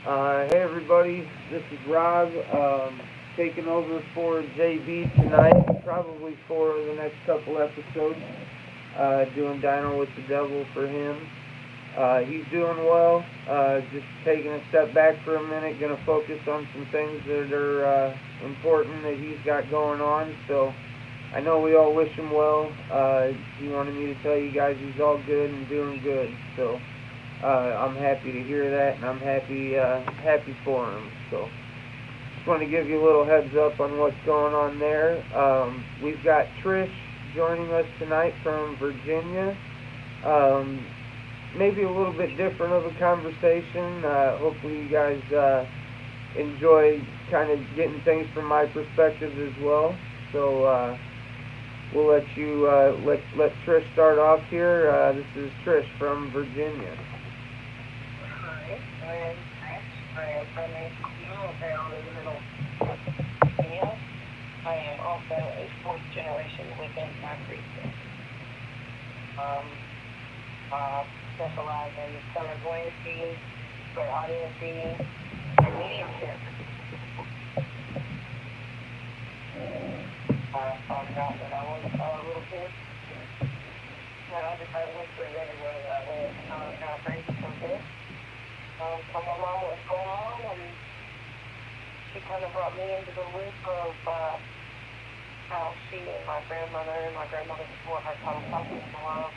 Hey everybody, this is Rob, taking over for JB tonight, probably for the next couple episodes, doing Dino with the Devil for him. He's doing well, just taking a step back for a minute, gonna focus on some things that are important that he's got going on, so I know we all wish him well. He wanted me to tell you guys he's all good and doing good, so I'm happy to hear that, and I'm happy for him. So, just want to give you a little heads up on what's going on there. We've got Trish joining us tonight from Virginia. Maybe a little bit different of a conversation. Hopefully, you guys enjoy kind of getting things from my perspective as well. So, we'll let you let Trish start off here. This is Trish from Virginia. Hi, I'm Trish. I am from a small town in the middle of Virginia. I am also a fourth generation within my precinct. Specialize in clairvoyancy, clairaudiency, and mediumship. Started out when I was a little kid. And I decided to pretty everywhere that I went. I was kind of crazy from this. Told my mom what's going on, and she kind of brought me into the loop of how she and my grandmother before her kind of talking a lot of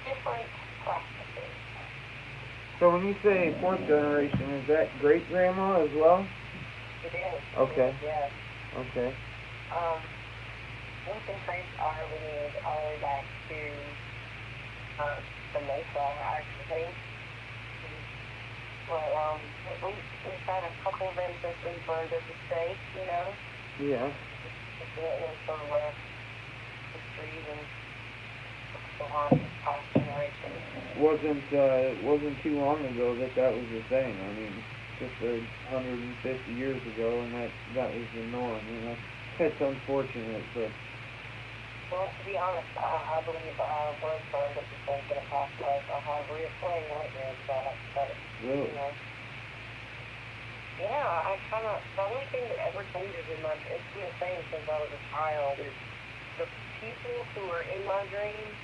different practices. So when you say fourth generation, is that great grandma as well? It is. Okay. Yes. Okay. We can trace our lineage all the way back to the Mayflower, actually. But we've had a couple of ancestors burned at the stake, you know? Yeah. It's some histories and so on past generations. Wasn't too long ago that was the thing. I mean, just 150 years ago, and that was the norm. You know, that's unfortunate, but. Well, to be honest, I believe I was burned at the stake in a past life. I have reoccurring nightmares about it, but, Really? you know. Yeah, the only thing that ever changes in my, it's been the same since I was a child, is the people who are in my dreams,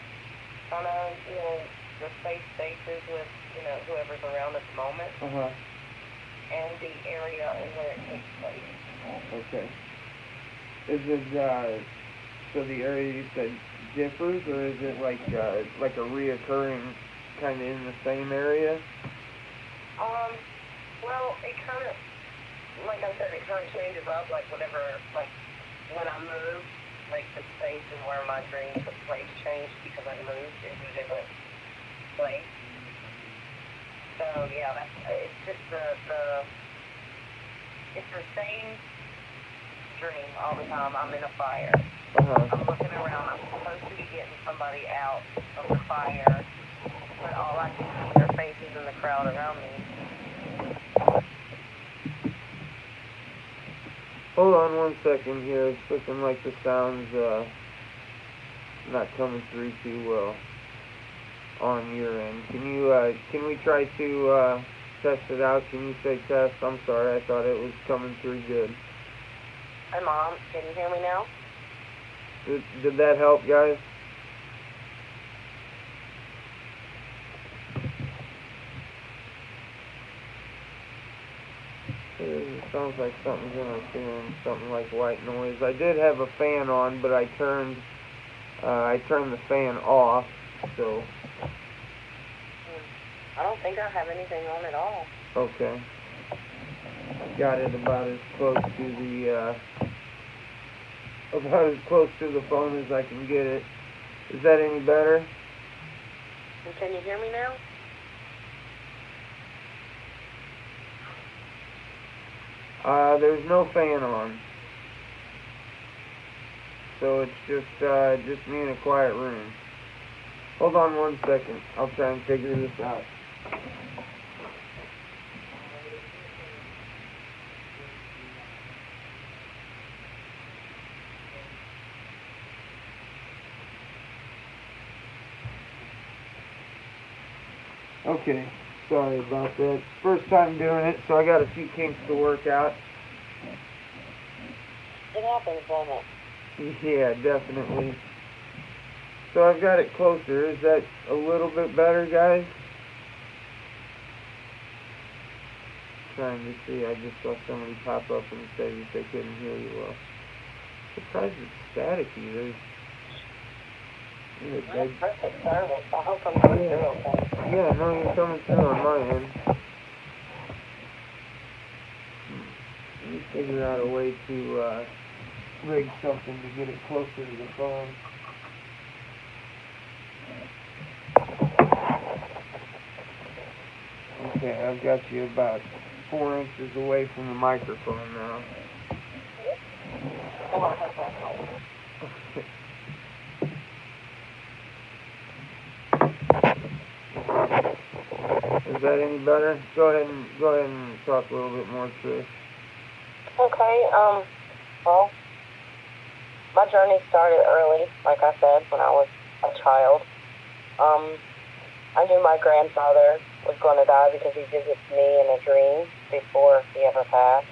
kind of, you know, the safe spaces with, you know, whoever's around at the moment, and the area and where it takes place. Okay. Is it, so the area you said differs, or is it like a reoccurring kind of in the same area? Well, it kind of, like I said, it kind of changes up, like whatever, like when I move, like the space and where my dreams took place changed because I moved into a different place. So yeah, it's just it's the same dream all the time. I'm in a fire. I'm looking around. I'm supposed to be getting somebody out of the fire, but all I can see are faces in the crowd around me. Hold on one second here. It's looking like the sound's not coming through too well on your end. Can we try to test it out? Can you say test? I'm sorry, I thought it was coming through good. Hi, Mom. Can you hear me now? Did that help, guys? It sounds like something's interfering, something like white noise. I did have a fan on, but I turned the fan off, so. I don't think I have anything on at all. Okay. Got it about as close to the phone as I can get it. Is that any better? And can you hear me now? There's no fan on. So it's just me in a quiet room. Hold on one second. I'll try and figure this out. Okay. Sorry about that. First time doing it, so I got a few kinks to work out. It happens, doesn't it? Yeah, definitely. So I've got it closer. Is that a little bit better, guys? Trying to see. I just saw somebody pop up and say that they couldn't hear you well. Surprised it's staticky. That's perfect service. I hope I'm coming through okay. Yeah, no, you're coming through on my end. Let me figure out a way to rig something to get it closer to the phone. Okay, I've got you about 4 inches away from the microphone now. Is that any better? Go ahead and talk a little bit more, Trish. Okay, well, my journey started early, like I said, when I was a child. I knew my grandfather was going to die because he visits me in a dream before he ever passed.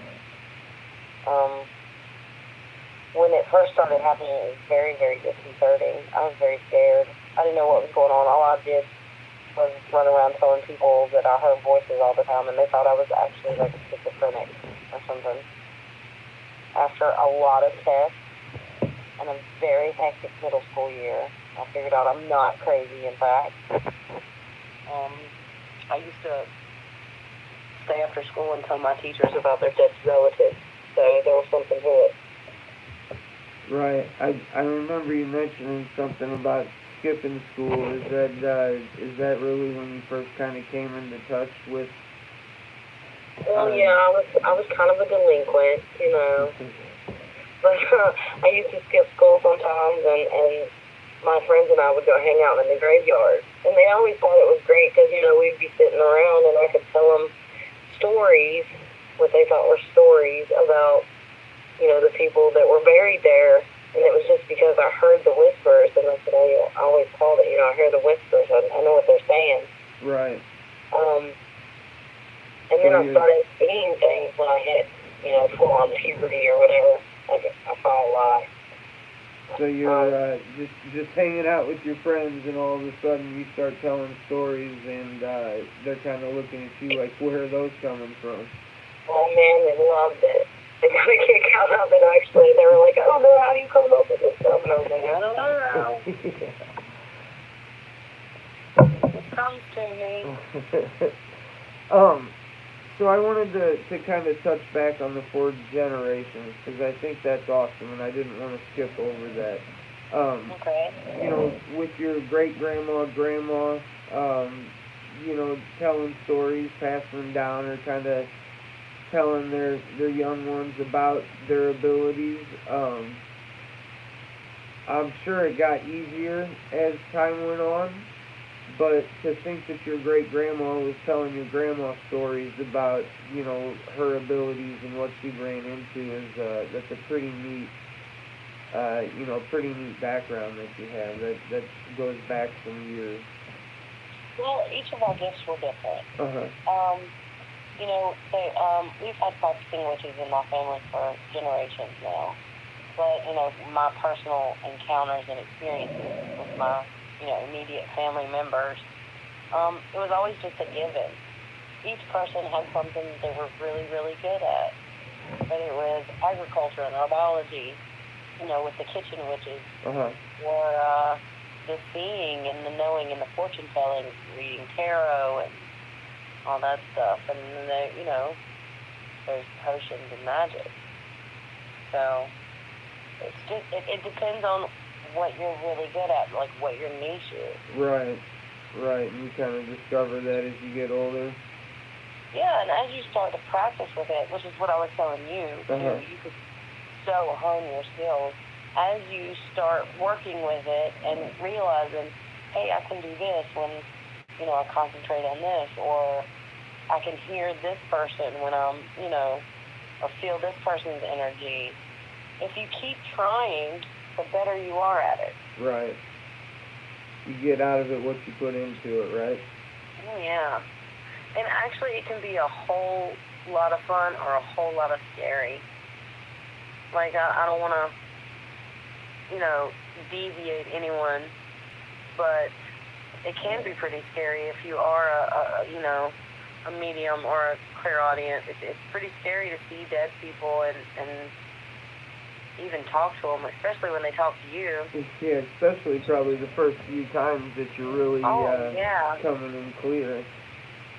When it first started happening, it was very, very disconcerting. I was very scared. I didn't know what was going on. All I did was run around telling people that I heard voices all the time, and they thought I was actually like a schizophrenic or something. After a lot of tests and a very hectic middle school year, I figured out I'm not crazy, in fact. I used to stay after school and tell my teachers about their dead relatives, so there was something to it. Right. I remember you mentioning something about skipping school. Is that really when you first kind of came into touch with? Well, yeah, I was kind of a delinquent, you know. But I used to skip school sometimes, and my friends and I would go hang out in the graveyard. And they always thought it was great because, you know, we'd be sitting around and I could tell them stories, what they thought were stories about, you know, the people that were buried there. And it was just because I heard the whispers, and that's what I always called it, you know, I hear the whispers, I know what they're saying. Right. And then I started seeing things when I hit, you know, full-on puberty or whatever. I saw a lot. So you're just hanging out with your friends, and all of a sudden you start telling stories, and they're kind of looking at you like, where are those coming from? Oh man, they loved it. They got a kick out of it, actually. They were like, oh no, how do you come up with this stuff? And I was like, I don't know. It comes to me. So I wanted to kind of touch back on the 4 generations, because I think that's awesome, and I didn't want to skip over that. Okay. You know, with your great-grandma, grandma, you know, telling stories, passing them down, or kind of telling their young ones about their abilities. I'm sure it got easier as time went on. But to think that your great-grandma was telling your grandma stories about, you know, her abilities and what she ran into that's a pretty neat, you know, pretty neat background that you have. That goes back some years. Well, each of our gifts were different. You know, we've had practicing witches in my family for generations now. But, you know, my personal encounters and experiences with my, you know, immediate family members, it was always just a given. Each person had something that they were really, really good at. Whether it was agriculture and herbology, you know, with the kitchen witches, or the seeing and the knowing and the fortune telling, reading tarot and all that stuff. And then, you know, there's potions and magic. So it's just, it depends on what you're really good at, like what your niche is. Right. And you kind of discover that as you get older. Yeah, and as you start to practice with it, which is what I was telling you, you could so hone your skills. As you start working with it and realizing, hey, I can do this when, you know, I concentrate on this, or I can hear this person when I'm, you know, or feel this person's energy. If you keep trying, the better you are at it. Right. You get out of it what you put into it, right? Oh, yeah. And actually, it can be a whole lot of fun or a whole lot of scary. Like, I don't want to, deviate anyone, but it can be pretty scary if you are a medium or a clairaudient. It's pretty scary to see dead people and even talk to them, especially when they talk to you. Yeah, especially probably the first few times that you're really coming in clear.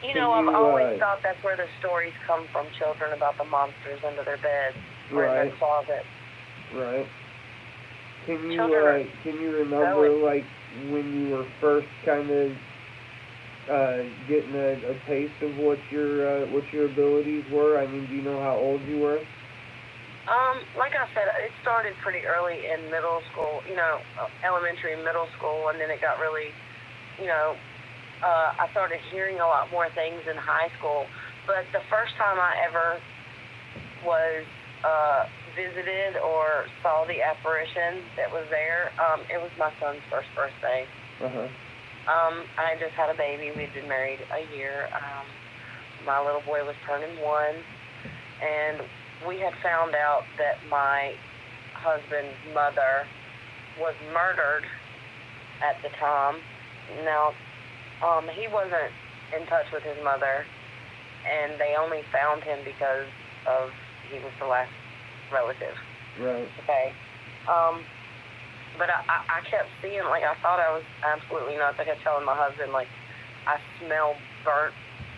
I've always thought that's where the stories come from, children, about the monsters under their beds or in their closets. Right. Can you remember, like, when you were first kind of getting a taste of what your abilities were? I mean, do you know how old you were? Like I said, it started pretty early in middle school, elementary and middle school, and then it got really, I started hearing a lot more things in high school. But the first time I ever was visited or saw the apparition that was there, it was my son's first birthday. Uh-huh. I just had a baby. We'd been married a year. My little boy was turning 1, and we had found out that my husband's mother was murdered at the time. Now, he wasn't in touch with his mother, and they only found him because he was the last relative. Right. Okay. But I kept seeing, like, I thought I was absolutely nuts. I kept telling my husband, like, I smell burnt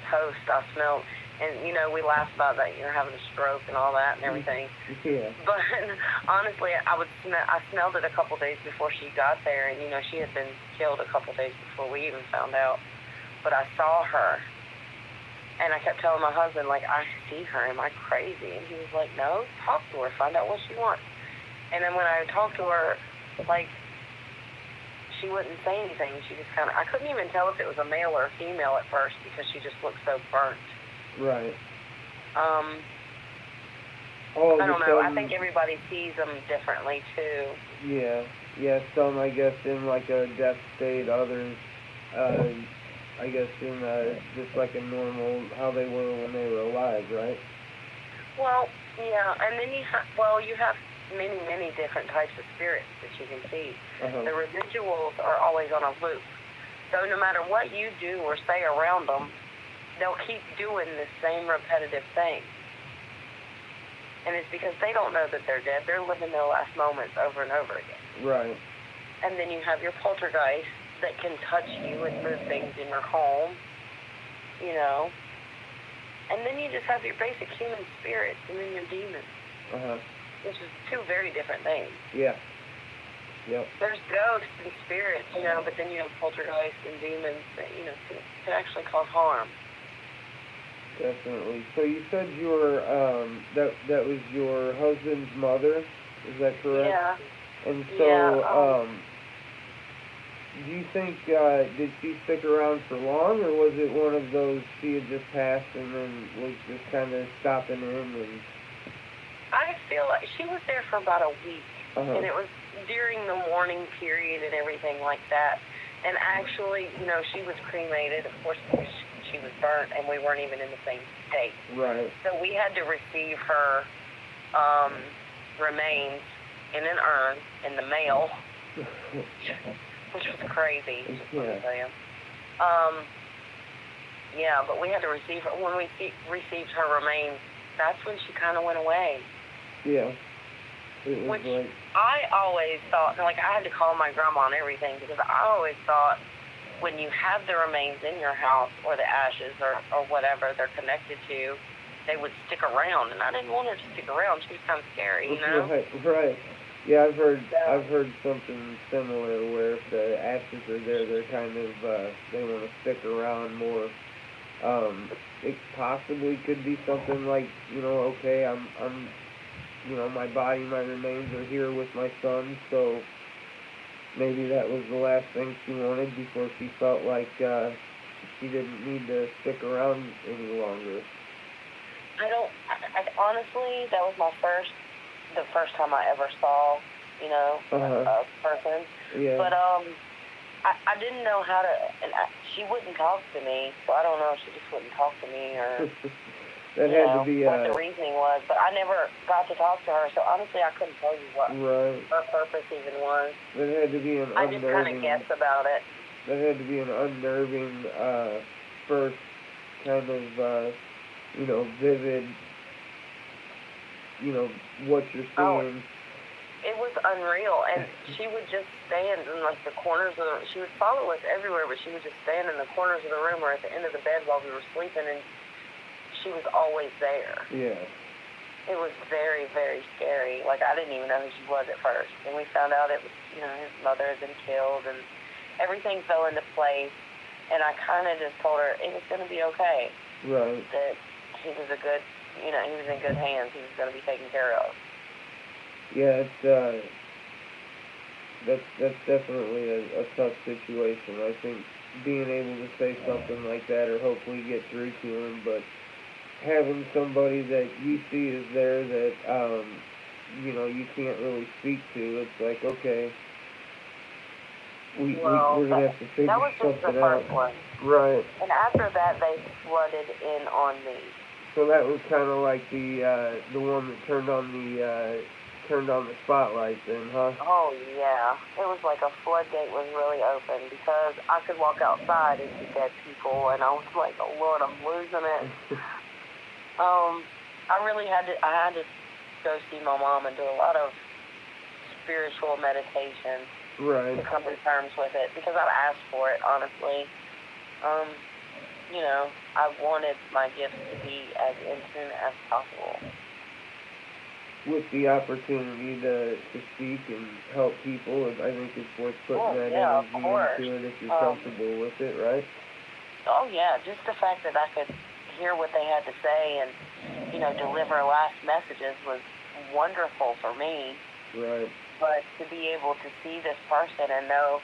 toast. I smell, and, we laugh about that, having a stroke and all that and everything. Yeah. But honestly, I smelled it a couple days before she got there, and, she had been killed a couple days before we even found out. But I saw her, and I kept telling my husband, like, I see her. Am I crazy? And he was like, no, talk to her. Find out what she wants. And then when I talked to her, like, she wouldn't say anything. She just kind of, I couldn't even tell if it was a male or a female at first because she just looked so burnt. Right. I don't know. I think everybody sees them differently, too. Yeah. Yeah, some, I guess, in, like, a death state, others, I guess, in just like a normal, how they were when they were alive, right? Well, yeah, and then you have many, many different types of spirits that you can see. Uh-huh. The residuals are always on a loop. So no matter what you do or say around them, they'll keep doing the same repetitive thing. And it's because they don't know that they're dead. They're living their last moments over and over again. Right. And then you have your poltergeist that can touch you and move things in your home, And then you just have your basic human spirits and then your demons. Uh-huh. Which is two very different things. Yeah. Yep. There's ghosts and spirits, but then you have poltergeists and demons that, can actually cause harm. Definitely. So you said you were, that was your husband's mother, is that correct? Yeah. And so, do you think, did she stick around for long, or was it one of those she had just passed and then was just kind of stopping in and... I feel like she was there for about a week, uh-huh. and it was during the mourning period and everything like that. And actually, she was cremated. Of course, she was burnt, and we weren't even in the same state. Right. So we had to receive her remains in an urn in the mail, which was crazy. Yeah. Yeah, but we had to receive her. When we received her remains, that's when she kind of went away. Yeah. It was Which I always thought, like, I had to call my grandma and everything, because I always thought when you have the remains in your house, or the ashes, or whatever they're connected to, they would stick around, and I didn't want her to stick around. She was kind of scary, Right. Yeah, I've heard something similar, where if the ashes are there, they're kind of, they want to stick around more. It possibly could be something like, okay, I'm my body, my remains are here with my son, so maybe that was the last thing she wanted before she felt like she didn't need to stick around any longer. I honestly, that was the first time I ever saw, uh-huh. a person. Yeah. But I didn't know how to, and she wouldn't talk to me, so I don't know if she just wouldn't talk to me or, that had to be, what the reasoning was, but I never got to talk to her, so honestly I couldn't tell you what right. her purpose even was. That had to be an I just kind of guessed about it. That had to be an unnerving, first kind of, vivid, what you're seeing. Oh, it was unreal, and she would just stand in, like, the corners of the, she would follow us everywhere, but she would just stand in the corners of the room or at the end of the bed while we were sleeping, and she was always there. Yeah. It was very, very scary. Like, I didn't even know who she was at first, and we found out it was, his mother had been killed, and everything fell into place, and I kind of just told her it was going to be okay. Right. That he was a good, he was in good hands. He was going to be taken care of. Yeah, that's definitely a tough situation. I think being able to say something like that or hopefully get through to him, but having somebody that you see is there that, you can't really speak to, it's like, okay, we're going to have to figure something out. That was just the first one. Right. And after that, they flooded in on me. So that was kind of like the one that turned on the spotlight then, huh? Oh, yeah. It was like a floodgate was really open because I could walk outside and see dead people, and I was like, oh, Lord, I'm losing it. I really had to go see my mom and do a lot of spiritual meditation. Right. To come to terms with it because I've asked for it, honestly. I wanted my gifts to be as instant as possible. With the opportunity to speak and help people, I think it's worth putting that energy into it if you're comfortable with it, right? Oh, yeah. Just the fact that I could hear what they had to say and, deliver last messages was wonderful for me. Right. But to be able to see this person and know,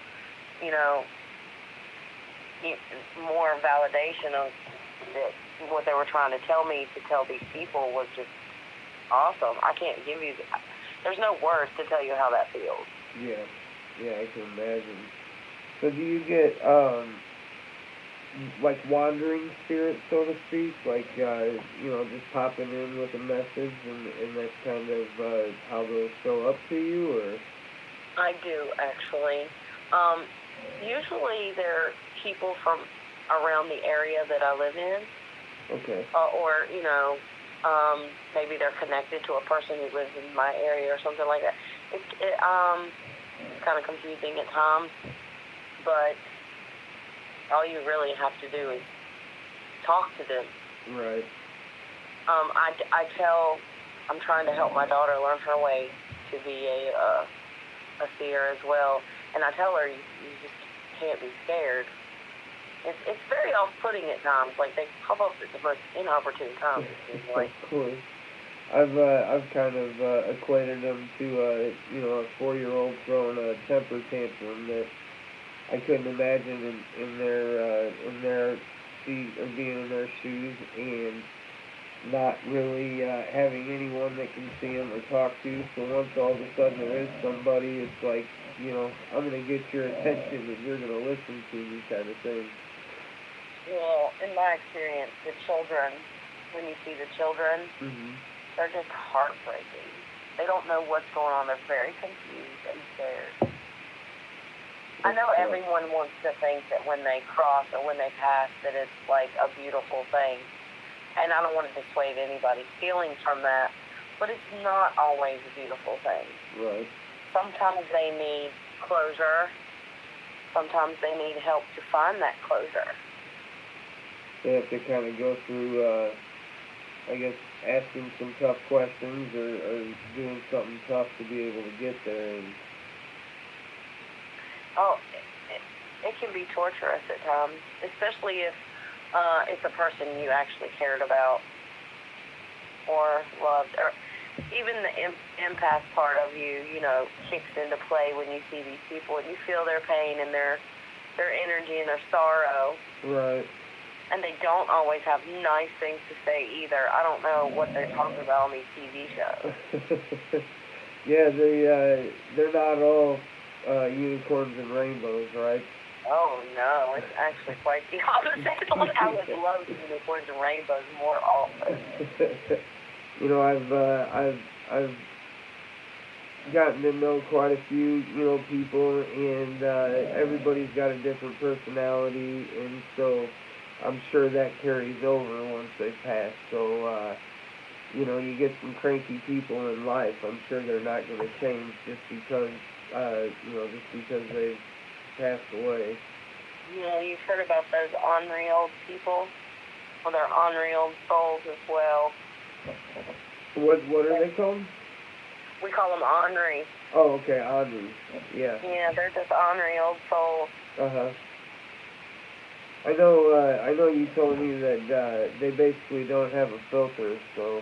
more validation of what they were trying to tell me to tell these people was just awesome. I can't give you, there's no words to tell you how that feels. Yeah, I can imagine. So do you get, like wandering spirits, so to speak, like, just popping in with a message and that's kind of how they'll show up to you, or? I do, actually. Usually they're people from around the area that I live in. Okay. Or, maybe they're connected to a person who lives in my area or something like that. It's kind of confusing at times, but all you really have to do is talk to them. Right. I'm trying to help my daughter learn her way to be a seer as well, and I tell her you just can't be scared. It's very off-putting at times. Like, they pop up at the most inopportune times. Of course. I've kind of equated them to a 4-year-old throwing a temper tantrum that I couldn't imagine in their seat or being in their shoes and not really having anyone that can see them or talk to. So once all of a sudden there is somebody, it's like, I'm going to get your attention and you're going to listen to me kind of thing. Well, in my experience, the children, when you see the children, they're just heartbreaking. They don't know what's going on. They're very confused and scared. I know everyone wants to think that when they cross or when they pass that it's like a beautiful thing. And I don't want to dissuade anybody's feelings from that, but it's not always a beautiful thing. Right. Sometimes they need closure. Sometimes they need help to find that closure. They have to kind of go through, I guess, asking some tough questions or doing something tough to be able to get there. And it can be torturous at times, especially if it's a person you actually cared about or loved, or even the empath part of you, kicks into play when you see these people and you feel their pain and their energy and their sorrow. Right. And they don't always have nice things to say either. I don't know what they're talking about on these TV shows. Yeah, they're not all unicorns and rainbows, right? Oh, no, it's actually quite the opposite. Like, I would love unicorns and rainbows more often. You know, I've gotten to know quite a few, people, and everybody's got a different personality, and so I'm sure that carries over once they pass. So, you get some cranky people in life. I'm sure they're not going to change just because they've passed away. Yeah, you've heard about those unreal people? Well, they're unreal souls as well. What are they called? We call them ornery. Oh, okay, Audrey. Yeah. Yeah, they're just ornery old souls. Uh-huh. I know you told me that they basically don't have a filter, so.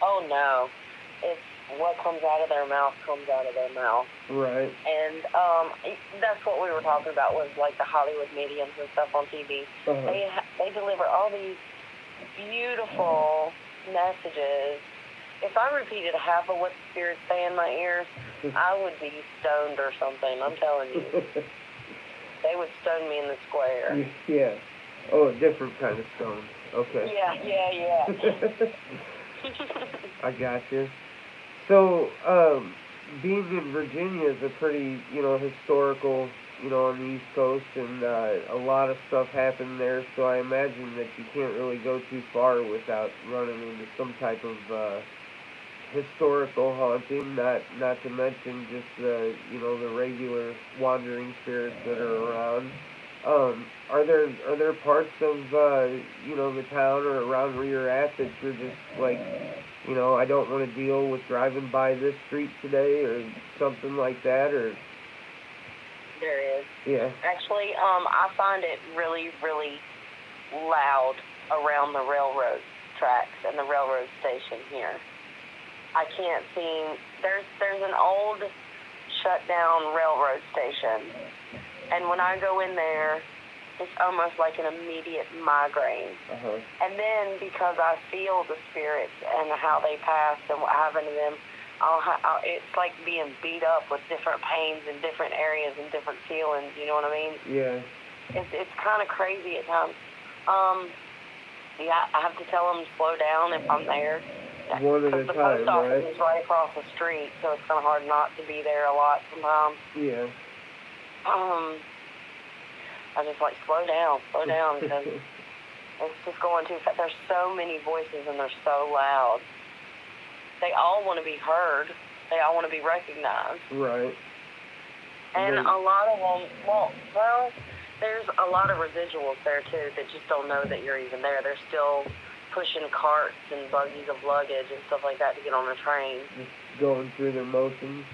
Oh, no. It's what comes out of their mouth comes out of their mouth. Right. And that's what we were talking about was like the Hollywood mediums and stuff on TV. Uh-huh. They deliver all these beautiful messages. If I repeated half of what the spirits say in my ear, I would be stoned or something. I'm telling you. They would stone me in the square. Yeah. Oh, a different kind of stone. Okay. Yeah. I got you. So, being in Virginia is a pretty, historical, on the East Coast, and a lot of stuff happened there, so I imagine that you can't really go too far without running into some type of historical haunting, not to mention just the regular wandering spirits that are around. Are there parts of the town or around where you're at that you're just like, I don't want to deal with driving by this street today or something like that, or? There is. Yeah. Actually, I find it really, really loud around the railroad tracks and the railroad station here. I can't seem. There's an old shut down railroad station, and when I go in there, it's almost like an immediate migraine. Uh-huh. And then because I feel the spirits and how they pass and what happened to them, it's like being beat up with different pains in different areas and different feelings. You know what I mean? Yeah. It's kind of crazy at times. Yeah, I have to tell them to slow down if I'm there. One at a the time, post office right? is right across the street, so it's kind of hard not to be there a lot sometimes. Yeah. I just like slow down because it's just going too fast. There's so many voices and they're so loud. They all want to be heard. They all want to be recognized. Right. And a lot of them, well, there's a lot of residuals there too that just don't know that you're even there. They're still pushing carts and buggies of luggage and stuff like that to get on the train. Just going through their motions.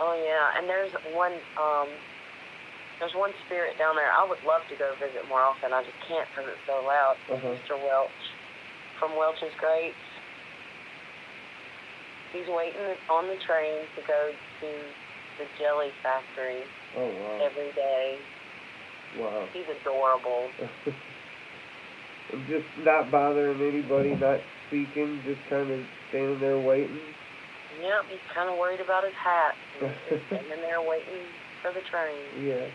Oh yeah, and there's one spirit down there. I would love to go visit more often. I just can't because it's so loud. Mr. Welch from Welch's Grapes. He's waiting on the train to go to the jelly factory. Oh wow. Every day. Wow. He's adorable. Just not bothering anybody, not speaking, just kind of standing there waiting. Yep, he's kind of worried about his hat. He's just standing there waiting for the train. Yeah.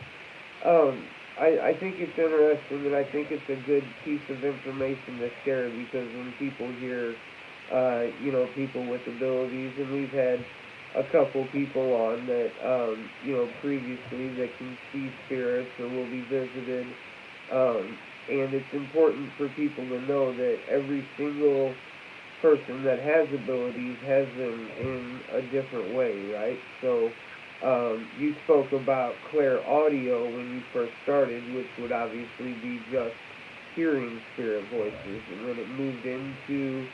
I think it's interesting, and I think it's a good piece of information to share, because when people hear, people with abilities, and we've had a couple people on that, previously that can see spirits or will be visited, and it's important for people to know that every single person that has abilities has them in a different way, right? So, you spoke about clair audio when you first started, which would obviously be just hearing spirit voices, and when it moved into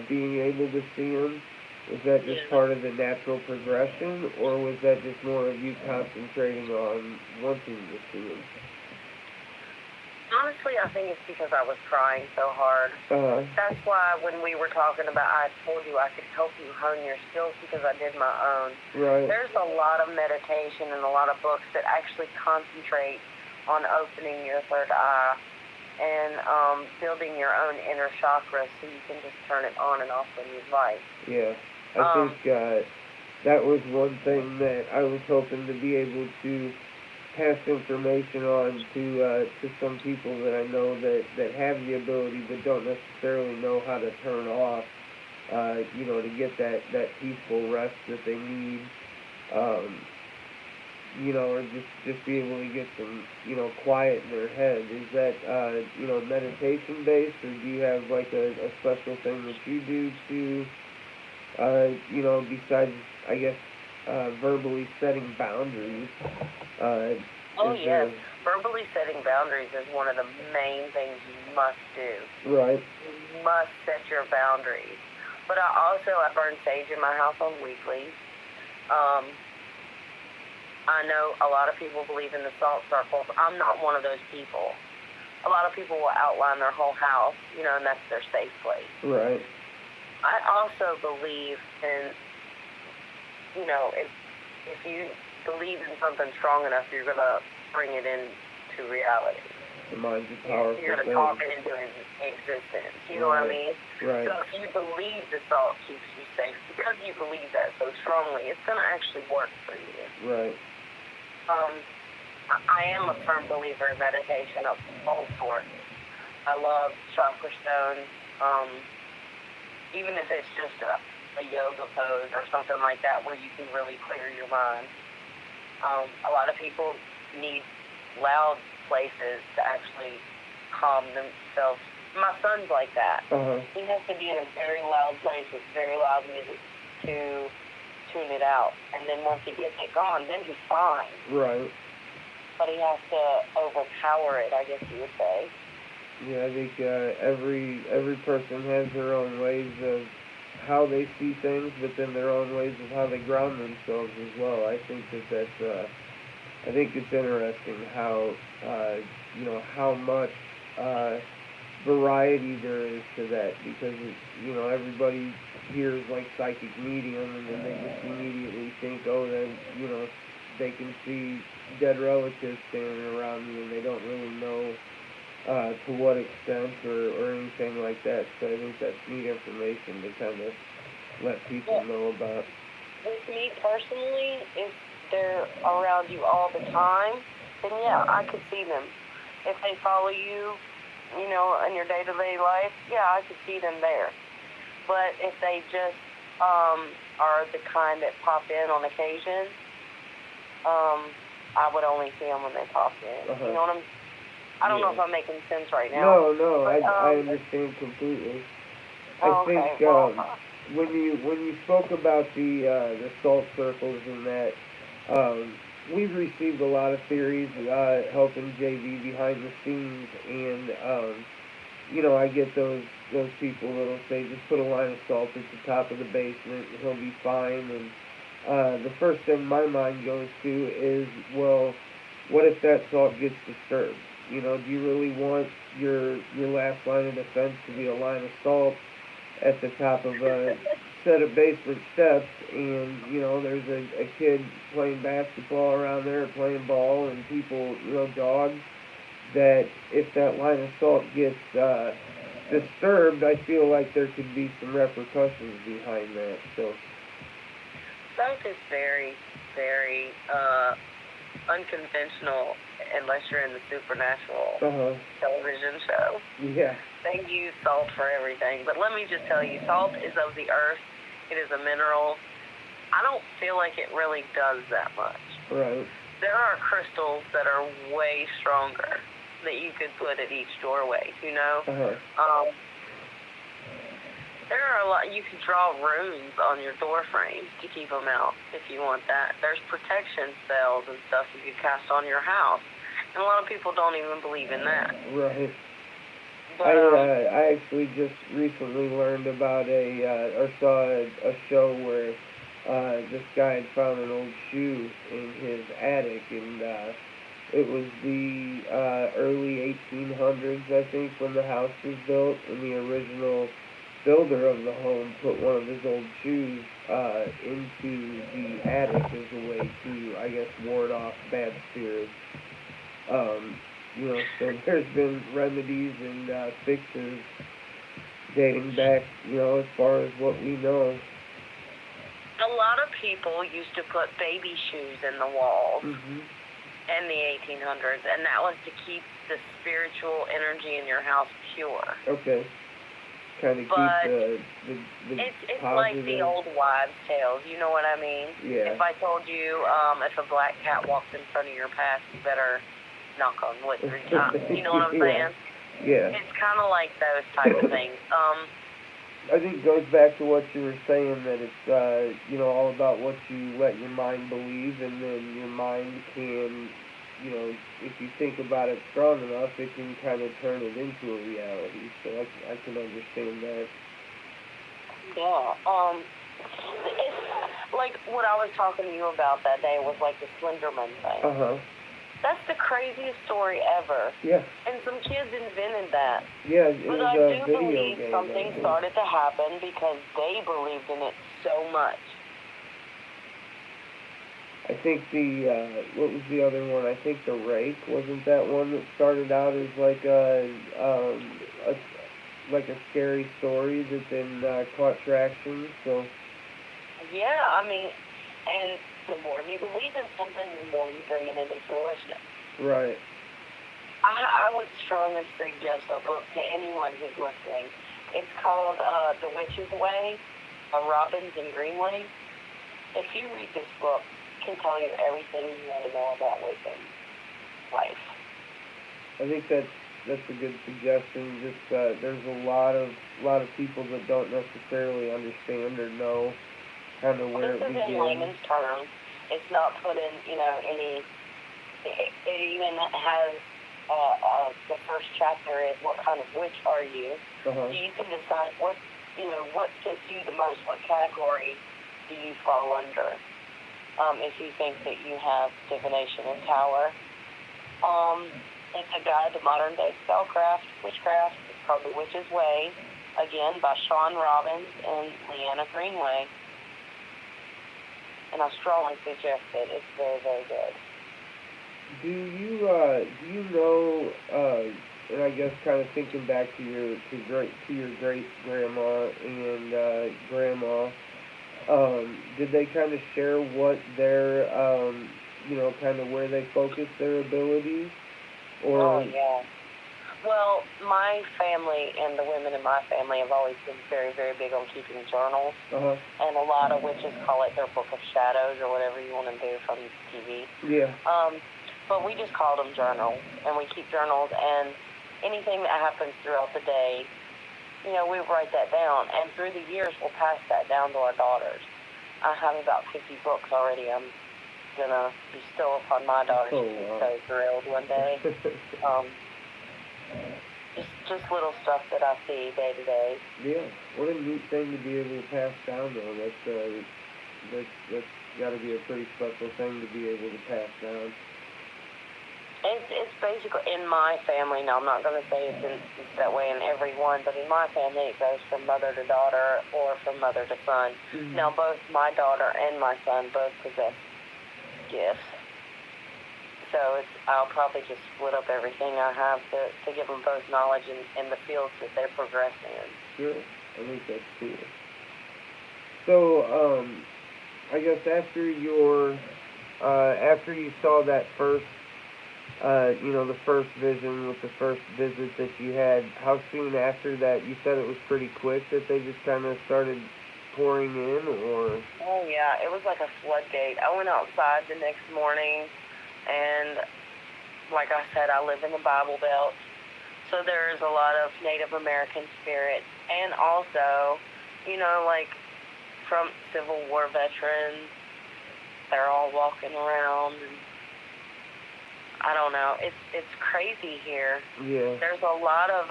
being able to see them, was that just part of the natural progression, or was that just more of you concentrating on wanting to see them? Honestly, I think it's because I was trying so hard. That's why when we were talking about, I told you I could help you hone your skills because I did my own. Right. There's a lot of meditation and a lot of books that actually concentrate on opening your third eye and building your own inner chakra so you can just turn it on and off when you'd like. Yeah. I think that was one thing that I was hoping to be able to pass information on to some people that I know that have the ability but don't necessarily know how to turn off, to get that peaceful rest that they need, or just be able to get some, quiet in their head. Is that, meditation based, or do you have like a special thing that you do to, besides, I guess, verbally setting boundaries? Oh, Is yes. there... Verbally setting boundaries is one of the main things you must do. Right. You must set your boundaries. But I burn sage in my house on weekly. I know a lot of people believe in the salt circles. I'm not one of those people. A lot of people will outline their whole house, and that's their safe place. Right. I also believe in, if you believe in something strong enough, you're going to bring it into reality. The mind's a powerful thing. You're going to talk it into existence. You know what I mean? Right. So if you believe the salt keeps you safe, because you believe that so strongly, it's going to actually work for you. Right. I am a firm believer in meditation of all sorts. I love chakra stones. Even if it's just a yoga pose or something like that where you can really clear your mind. A lot of people need loud places to actually calm themselves. My son's like that. Uh-huh. He has to be in a very loud place with very loud music to tune it out. And then once he gets it gone, then he's fine. Right. But he has to overpower it, I guess you would say. Yeah, I think every person has their own ways of how they see things, but then their own ways of how they ground themselves as well. I think I think it's interesting how, how much variety there is to that, because everybody hears like psychic medium, and then they just immediately think, oh, then they can see dead relatives standing around me, and they don't really know to what extent or anything like that. So I think that's neat information to kind of let people know about. With me personally, if they're around you all the time, then yeah, I could see them. If they follow you, in your day-to-day life, yeah, I could see them there. But if they just are the kind that pop in on occasion, I would only see them when they pop in. Uh-huh. You know what I don't know if I'm making sense right now. No, but, I understand completely. I think well, when you spoke about the salt circles and that, we've received a lot of theories helping JV behind the scenes, and I get those people that'll say just put a line of salt at the top of the basement and he'll be fine. And the first thing my mind goes to is, well, what if that salt gets disturbed? Do you really want your last line of defense to be a line of salt at the top of a set of basement steps, and there's a kid playing basketball around there, playing ball, and people, dogs, that if that line of salt gets disturbed, I feel like there could be some repercussions behind that. So salt is very, very unconventional unless you're in the supernatural television show. Yeah. They use salt for everything. But let me just tell you, salt is of the earth. It is a mineral. I don't feel like it really does that much. Right. There are crystals that are way stronger that you could put at each doorway, There are a lot. You can draw runes on your door frames to keep them out if you want that. There's protection spells and stuff you could cast on your house, and a lot of people don't even believe in that. Right. But, I actually just recently learned about or saw a show where this guy had found an old shoe in his attic, and it was the early 1800s, I think, when the house was built, and the original builder of the home put one of his old shoes into the attic as a way to, I guess, ward off bad spirits. So there's been remedies and fixes dating back, as far as what we know. A lot of people used to put baby shoes in the walls. Mm-hmm. in the 1800s, and that was to keep the spiritual energy in your house pure. Okay. Kind of keep the it's positive. like the old wives' tales, you know what I mean? Yeah. If I told you, if a black cat walks in front of your path, you better knock on wood 3 times. You know what I'm saying? Yeah. It's kind of like those type of things. I think it goes back to what you were saying, that it's, all about what you let your mind believe, and then your mind can, if you think about it strong enough, it can kind of turn it into a reality. So I can understand that. Yeah. It's like what I was talking to you about that day was like the Slenderman thing. Uh-huh. That's the craziest story ever. Yeah. And some kids invented that. Yeah, it but was I a do video believe game. Something started to happen because they believed in it so much. I think what was the other one? I think the Rake, wasn't that one that started out as like a scary story that then caught traction, so. Yeah, I mean, and the more you believe in something, the more you bring it into fruition. Right. I would strongly suggest a book to anyone who's listening. It's called The Witch's Way, Robbins and Greenway. If you read this book, it can tell you everything you want to know about Wiccan life. I think that's a good suggestion. Just there's a lot of people that don't necessarily understand or know kind of where it begins. This is in layman's terms. It's not put in, any. It even has the first chapter is what kind of witch are you? Uh-huh. So you can decide what fits you the most. What category do you fall under? If you think that you have divination and power. It's a guide to modern day spellcraft, witchcraft. It's called The Witch's Way, again by Sean Robbins and Leanna Greenway. And I strongly suggest it. It's very, very good. Do you know? And I guess kind of thinking back to your great grandma and grandma, did they kind of share what their kind of where they focused their abilities? Or oh yeah. Well, my family and the women in my family have always been very, very big on keeping journals. Uh-huh. And a lot of witches call it their book of shadows or whatever you want to do from TV. Yeah. But we just call them journals, and we keep journals, and anything that happens throughout the day, we write that down, and through the years, we'll pass that down to our daughters. I have about 50 books already. I'm gonna bestow upon my daughters to be so thrilled one day. Just little stuff that I see day to day. Yeah, what a neat thing to be able to pass down, though. That's got to be a pretty special thing to be able to pass down. It's basically in my family. Now, I'm not going to say it's that way in every one, but in my family, it goes from mother to daughter or from mother to son. Mm-hmm. Now, both my daughter and my son both possess gifts. So I'll probably just split up everything I have to give them both knowledge in the fields that they're progressing in. Sure. I think that's cool. So, I guess after you saw that first, the first vision with the first visit that you had, how soon after that, you said it was pretty quick that they just kind of started pouring in, or? Oh, yeah. It was like a floodgate. I went outside the next morning. And like I said, I live in the Bible Belt, so there's a lot of Native American spirits, and also, like from Civil War veterans, they're all walking around, and I don't know, it's crazy here. Yeah. There's a lot of,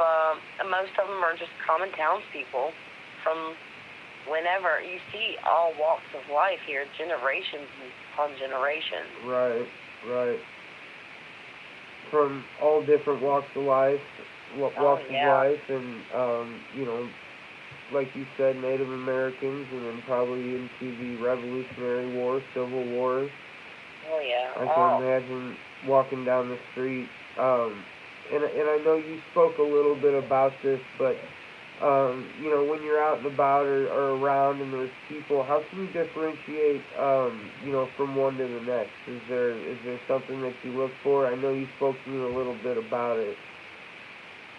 most of them are just common townspeople from whenever. You see all walks of life here, generations upon generations. Right. From all different walks of life, and like you said, Native Americans, and then probably into the Revolutionary War, Civil War. Oh yeah. I can imagine walking down the street, and I know you spoke a little bit about this, but you know, when you're out and about or around and there's people, how can you differentiate, you know, from one to the next? Is there something that you look for? I know you spoke to me a little bit about it.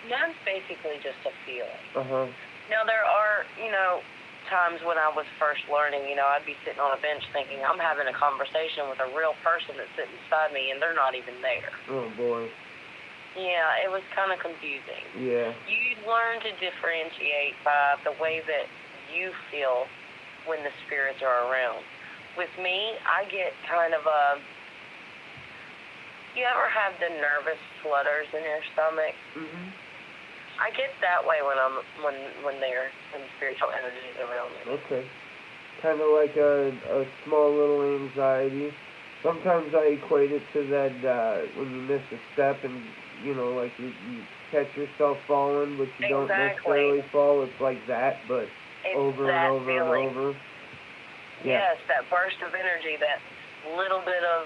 Mine's basically just a feeling. Uh-huh. Now, there are, times when I was first learning, I'd be sitting on a bench thinking I'm having a conversation with a real person that's sitting beside me, and they're not even there. Oh, boy. Yeah, it was kind of confusing. Yeah. You learn to differentiate by the way that you feel when the spirits are around. With me, I get kind of a... You ever have the nervous flutters in your stomach? Mm-hmm. I get that way when the spiritual energy is around me. Okay. Kind of like a small little anxiety. Sometimes I equate it to that when you miss a step and, you know, like you catch yourself falling, but you don't necessarily fall. It's like that, but it's over that and over feeling. and over. Yeah. Yes, that burst of energy, that little bit of,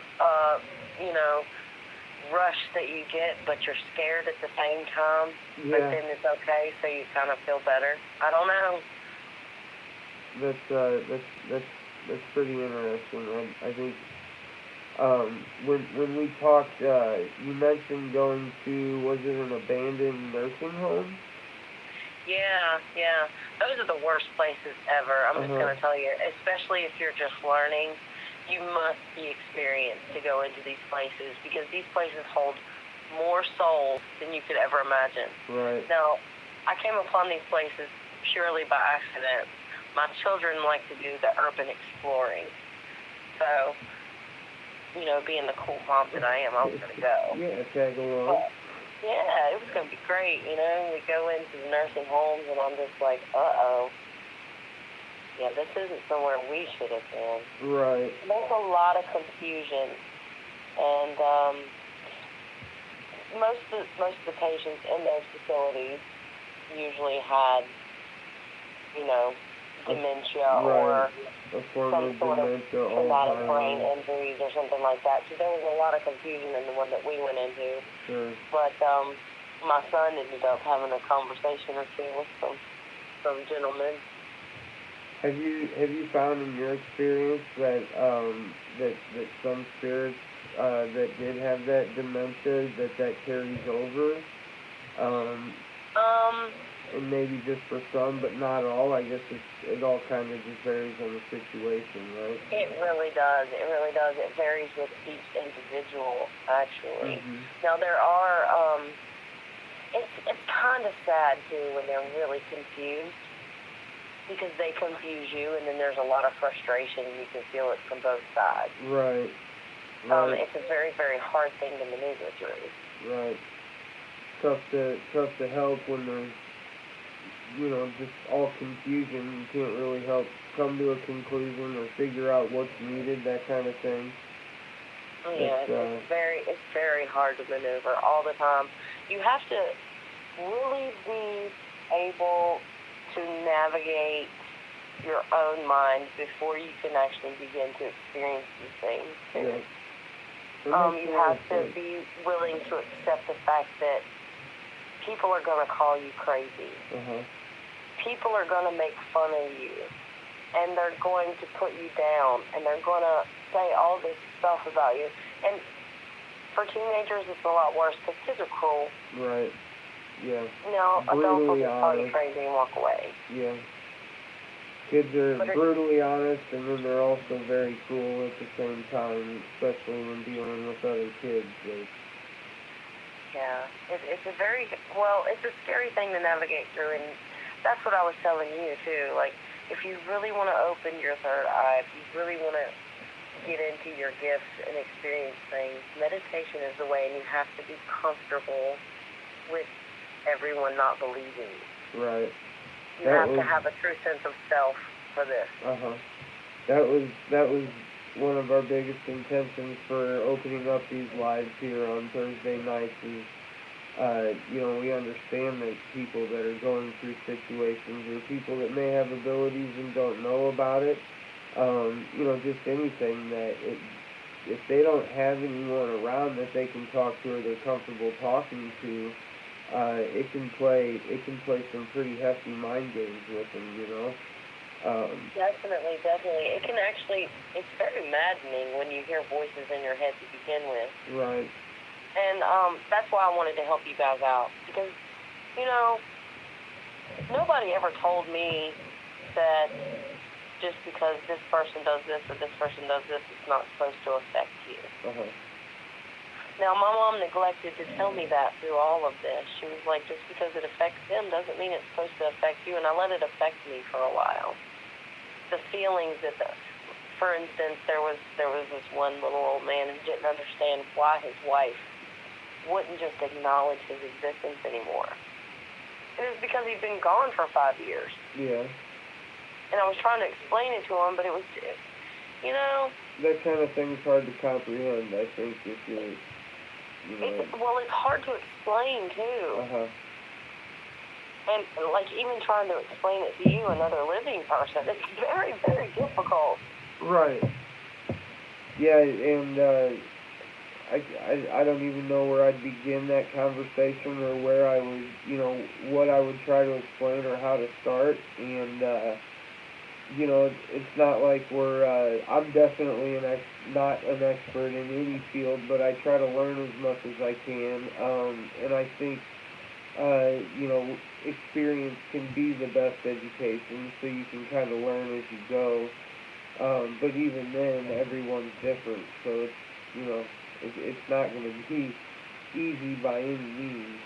rush that you get, but you're scared at the same time. Yeah. But then it's okay, so you kind of feel better. I don't know. That's pretty interesting. I think when we talked, you mentioned going to, was it an abandoned nursing home? Yeah. Those are the worst places ever. I'm just going to tell you, especially if you're just learning, you must be experienced to go into these places, because these places hold more souls than you could ever imagine. Right. Now, I came upon these places purely by accident. My children like to do the urban exploring. So, being the cool mom that I am, I was going to go. Yeah, tag along. Yeah, it was going to be great, We go into the nursing homes, and I'm just like, uh-oh. Yeah, this isn't somewhere we should have been. Right. There's a lot of confusion, and most of the patients in those facilities usually had, dementia or some sort of traumatic brain injuries or something like that. So there was a lot of confusion in the one that we went into. Sure. But my son ended up having a conversation or two with some gentlemen. Have you found in your experience that that some spirits that did have that dementia that carries over? And maybe just for some, but not all. I guess it all kind of just varies on the situation, right? It really does. It varies with each individual, actually. Mm-hmm. Now there are it's kind of sad too when they're really confused, because they confuse you, and then there's a lot of frustration. You can feel it from both sides. Right. It's a very, very hard thing to maneuver through. Right. Tough to help when there's, just all confusion. You can't really help come to a conclusion or figure out what's needed, that kind of thing. Yeah, it's very hard to maneuver all the time. You have to really be able to navigate your own mind before you can actually begin to experience these things. Yeah. You have to be willing to accept the fact that people are going to call you crazy. People are going to make fun of you, and they're going to put you down, and they're going to say all this stuff about you. And for teenagers, it's a lot worse, because kids are cruel. Right. Yeah. Adults will just call you crazy and walk away. Yeah. Kids are brutally honest, and then they're also very cruel at the same time, especially when dealing with other kids. Yeah. It's a scary thing to navigate through, and that's what I was telling you, too. Like, if you really want to open your third eye, if you really want to get into your gifts and experience things, meditation is the way, and you have to be comfortable with everyone not believing you. Right. You have to have a true sense of self for this. That was one of our biggest intentions for opening up these lives here on Thursday nights is, we understand that people that are going through situations, or people that may have abilities and don't know about it, just anything that if they don't have anyone around that they can talk to or they're comfortable talking to, it can play some pretty hefty mind games with them, you know. Definitely. It can actually, it's very maddening when you hear voices in your head to begin with. Right. And that's why I wanted to help you guys out. Because, you know, nobody ever told me that just because this person does this or this person does this, it's not supposed to affect you. Uh-huh. Now, my mom neglected to tell me that through all of this. She was like, just because it affects them doesn't mean it's supposed to affect you. And I let it affect me for a while. The feelings that, for instance, there was this one little old man who didn't understand why his wife wouldn't just acknowledge his existence anymore. And it was because he'd been gone for 5 years. Yeah. And I was trying to explain it to him, but it was, you know... That kind of thing's hard to comprehend, I think, if you're, you know... It's hard to explain, too. Uh-huh. And, like, even trying to explain it to you, another living person, it's very, very difficult. Right. Yeah, and, I don't even know where I'd begin that conversation or where I would, you know, what I would try to explain or how to start. And, you know, it's not like I'm definitely not an expert in any field, but I try to learn as much as I can. And I think, you know, experience can be the best education, so you can kind of learn as you go. But even then, everyone's different, so it's, you know, it's not going to be easy by any means.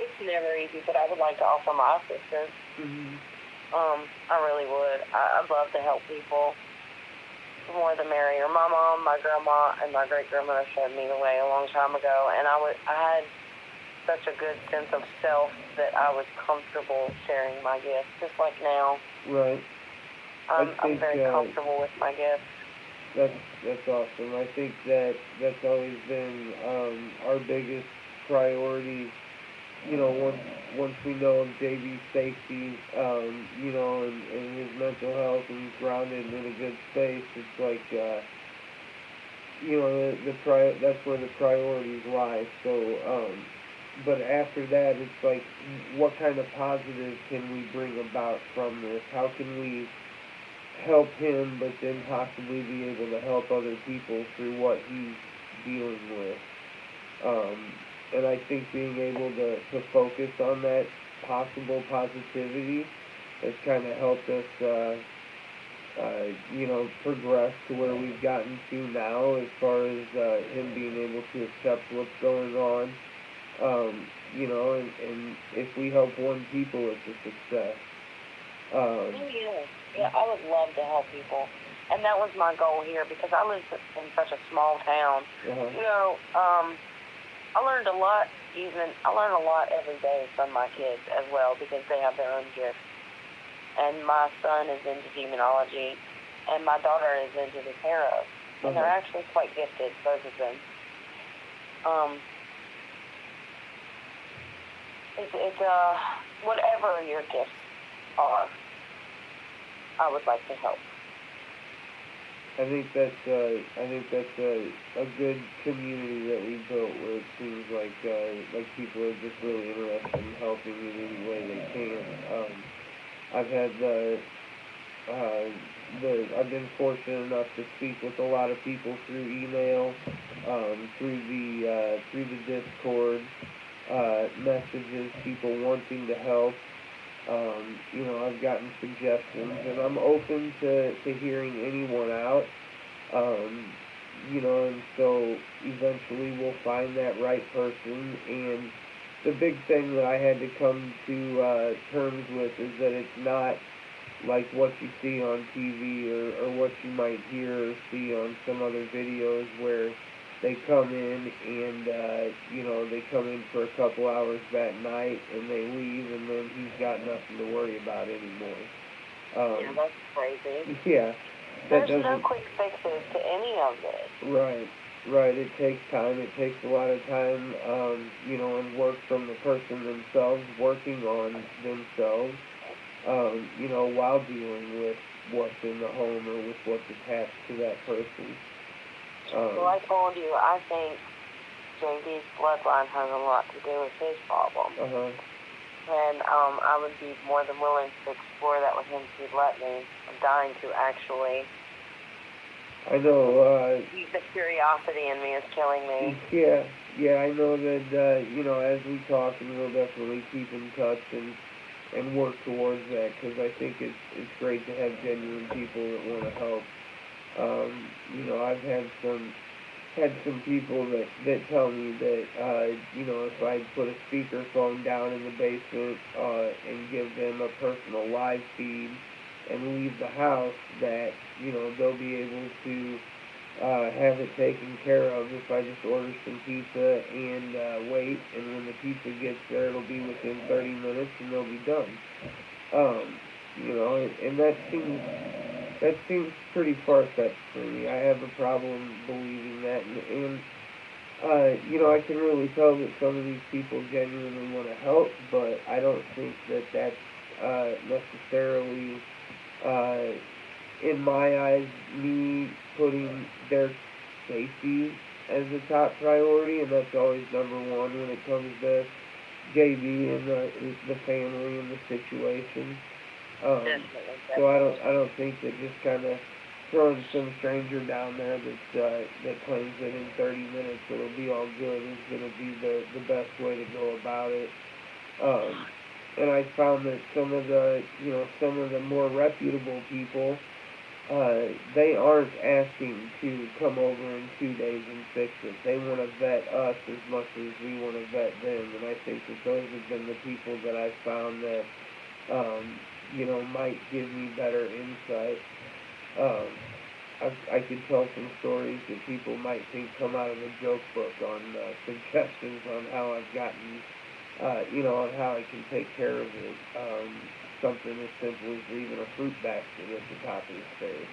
It's never easy, but I would like to offer my assistance. Mm-hmm. I really would. I'd love to help people. The more the merrier. My mom, my grandma, and my great-grandmother showed me the way a long time ago, and I had such a good sense of self that I was comfortable sharing my gifts, just like now. Right. I'm very comfortable with my gifts. That's awesome. I think that's always been our biggest priority. You know, once we know of JB's safety, you know, and his mental health, and he's grounded in a good space, it's like, you know, that's where the priorities lie. So, but after that, it's like, what kind of positive can we bring about from this? How can we help him, but then possibly be able to help other people through what he's dealing with? And I think being able to focus on that possible positivity has kind of helped us, you know, progress to where we've gotten to now, as far as him being able to accept what's going on. You know, and if we help one people, it's a success. Yeah, I would love to help people. And that was my goal here, because I live in such a small town. Uh-huh. You know, I learned a lot every day from my kids as well, because they have their own gifts. And my son is into demonology, and my daughter is into the tarot. And they're actually quite gifted, both of them. It's whatever your gifts are, I would like to help. I think that's a good community that we built, where it seems like people are just really interested in helping in any way they can. I've had I've been fortunate enough to speak with a lot of people through email, through the Discord messages, people wanting to help. You know, I've gotten suggestions, and I'm open to hearing anyone out. You know, and so eventually we'll find that right person. And the big thing that I had to come to terms with is that it's not like what you see on TV or what you might hear or see on some other videos, where they come in and, you know, they come in for a couple hours that night and they leave, and then he's got nothing to worry about anymore. Yeah, that's crazy. Yeah. There's no quick fixes to any of this. Right. It takes time. It takes a lot of time, you know, and work from the person themselves, working on themselves, you know, while dealing with what's in the home or with what's attached to that person. Well, I told you, I think JD's bloodline has a lot to do with his problem. And I would be more than willing to explore that with him if he'd let me. I'm dying to, actually. I know, The curiosity in me is killing me. yeah, I know that, you know, as we talk, and we'll definitely keep in touch and work towards that, because I think it's great to have genuine people that want to help. You know, I've had some people that tell me that, you know, if I put a speakerphone down in the basement, and give them a personal live feed and leave the house, that, you know, they'll be able to, have it taken care of if I just order some pizza and, wait, and when the pizza gets there, it'll be within 30 minutes and they'll be done. You know, and that seems pretty far-fetched for me. I have a problem believing that, and you know, I can really tell that some of these people genuinely want to help, but I don't think that that's necessarily, in my eyes, me putting their safety as a top priority, and that's always number one when it comes to JB and the family and the situation. So I don't think that just kind of throwing some stranger down there that claims that in 30 minutes it'll be all good is going to be the best way to go about it. And I found that some of the more reputable people, they aren't asking to come over in 2 days and fix it. They want to vet us as much as we want to vet them, and I think that those have been the people that I've found that, you know, might give me better insight. I could tell some stories that people might think come out of a joke book on suggestions on how I've gotten, you know, on how I can take care of it. Something as simple as leaving a fruit basket at the top of the stairs.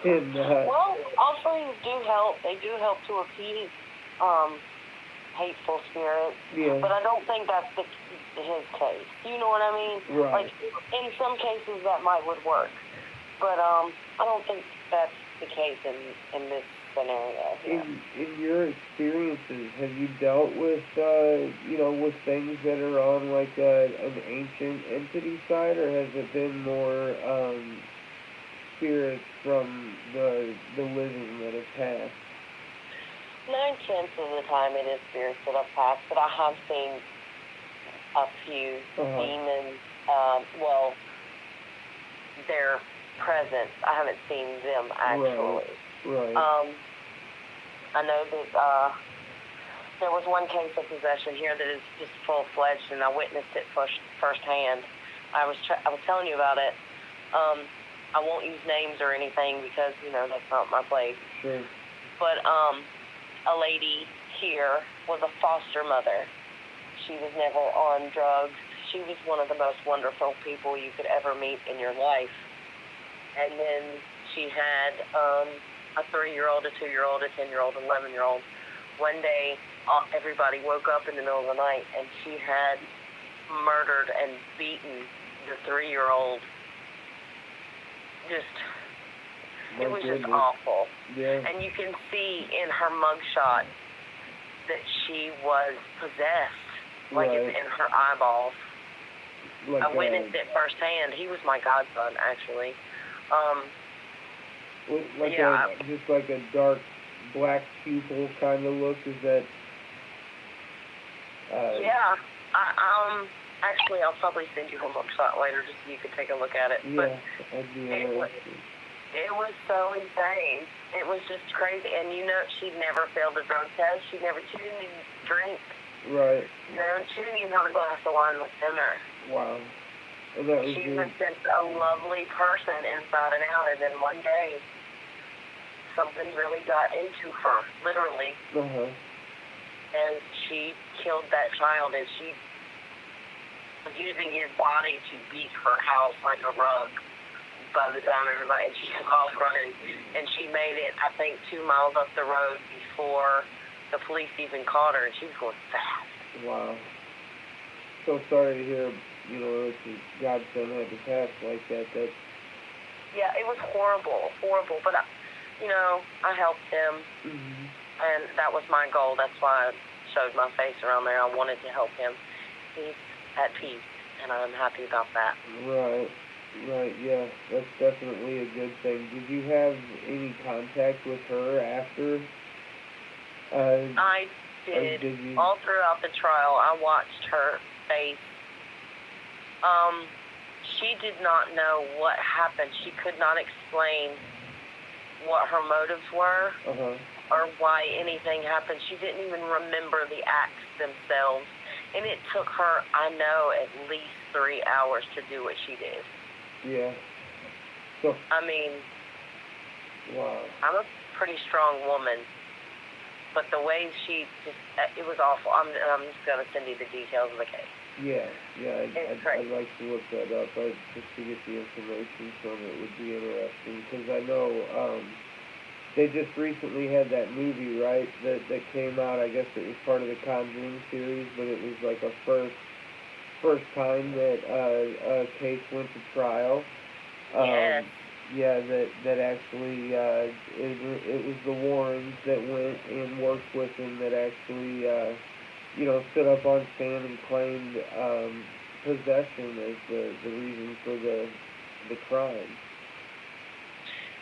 And, well, offerings do help. They do help to appease hateful spirits. Yeah. But I don't think that's his case. You know what I mean? Right. Like, in some cases that would work. But I don't think that's the case in this scenario here. In your experiences, have you dealt with, you know, with things that are on, like, an ancient entity side, or has it been more, spirits from the living that have passed? 9/10 of the time it is spirits that have passed, but I have seen a few demons, well, their presence. I haven't seen them actually. Right. I know that there was one case of possession here that is just full-fledged, and I witnessed it firsthand. I was telling you about it. I won't use names or anything because, you know, that's not my place. Sure. But a lady here was a foster mother. She was never on drugs. She was one of the most wonderful people you could ever meet in your life. And then she had a 3-year-old, a 2-year-old, a 10-year-old, an 11-year-old. One day, everybody woke up in the middle of the night, and she had murdered and beaten the 3-year-old. It was just awful. Yeah. And you can see in her mugshot that she was possessed, like it's in her eyeballs. Like I witnessed it firsthand. He was my godson, actually. Just like a dark black pupil kind of look. Is that? Yeah. Actually, I'll probably send you her mugshot later, just so you can take a look at it. Yeah, but that'd be interesting. It was so insane. It was just crazy. And you know, she never failed a drug test. She didn't even drink. Right. You know, she didn't even have a glass of wine with dinner. Wow. And that was she was just a lovely person inside and out. And then one day, something really got into her, literally. And she killed that child, and she was using his body to beat her house like a rug. By the time everybody, and she was off running, and she made it, I think, 2 miles up the road before the police even caught her, and she was going fast. Wow. So sorry to hear, you know, that your godson had to pass like that. Yeah, it was horrible, but, you know, I helped him. And that was my goal. That's why I showed my face around there. I wanted to help him. He's at peace, and I'm happy about that. Right. Right, yeah, that's definitely a good thing. Did you have any contact with her after? I did. Did you? All throughout the trial, I watched her face. She did not know what happened. She could not explain what her motives were or why anything happened. She didn't even remember the acts themselves. And it took her, I know, at least 3 hours to do what she did. Yeah. So. I mean, wow. I'm a pretty strong woman, but the way she just, it was awful. I'm just going to send you the details of the case. Yeah, I'd like to look that up. Just to get the information from it would be interesting, because I know they just recently had that movie, right, that came out. I guess it was part of the Conjuring series, but it was like a first time that a case went to trial. Yes. Yeah, that actually it was the Warrens that went and worked with him that actually stood up on stand and claimed possession as the reason for the crime.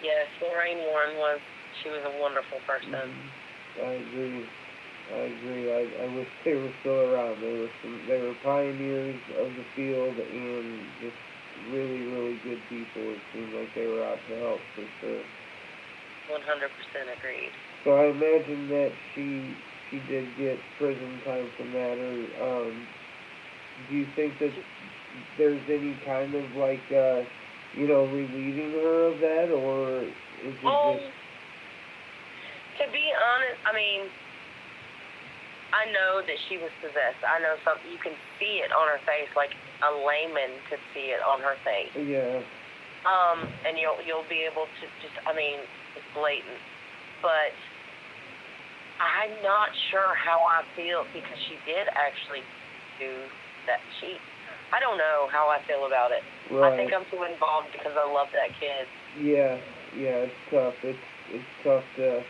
Yes, Lorraine Warren she was a wonderful person. Mm-hmm. I agree. I wish they were still around. They were pioneers of the field and just really, really good people. It seemed like they were out to help for sure. 100% agreed. So I imagine that she did get prison time from that, or do you think that there's any kind of like relieving her of that, or is it just? To be honest, I mean, I know that she was possessed. I know you can see it on her face, like a layman could see it on her face. Yeah. And you'll be able to just, I mean, it's blatant, but I'm not sure how I feel because she did actually do that. I don't know how I feel about it. Right. I think I'm too involved because I love that kid. Yeah, it's tough. It's tough to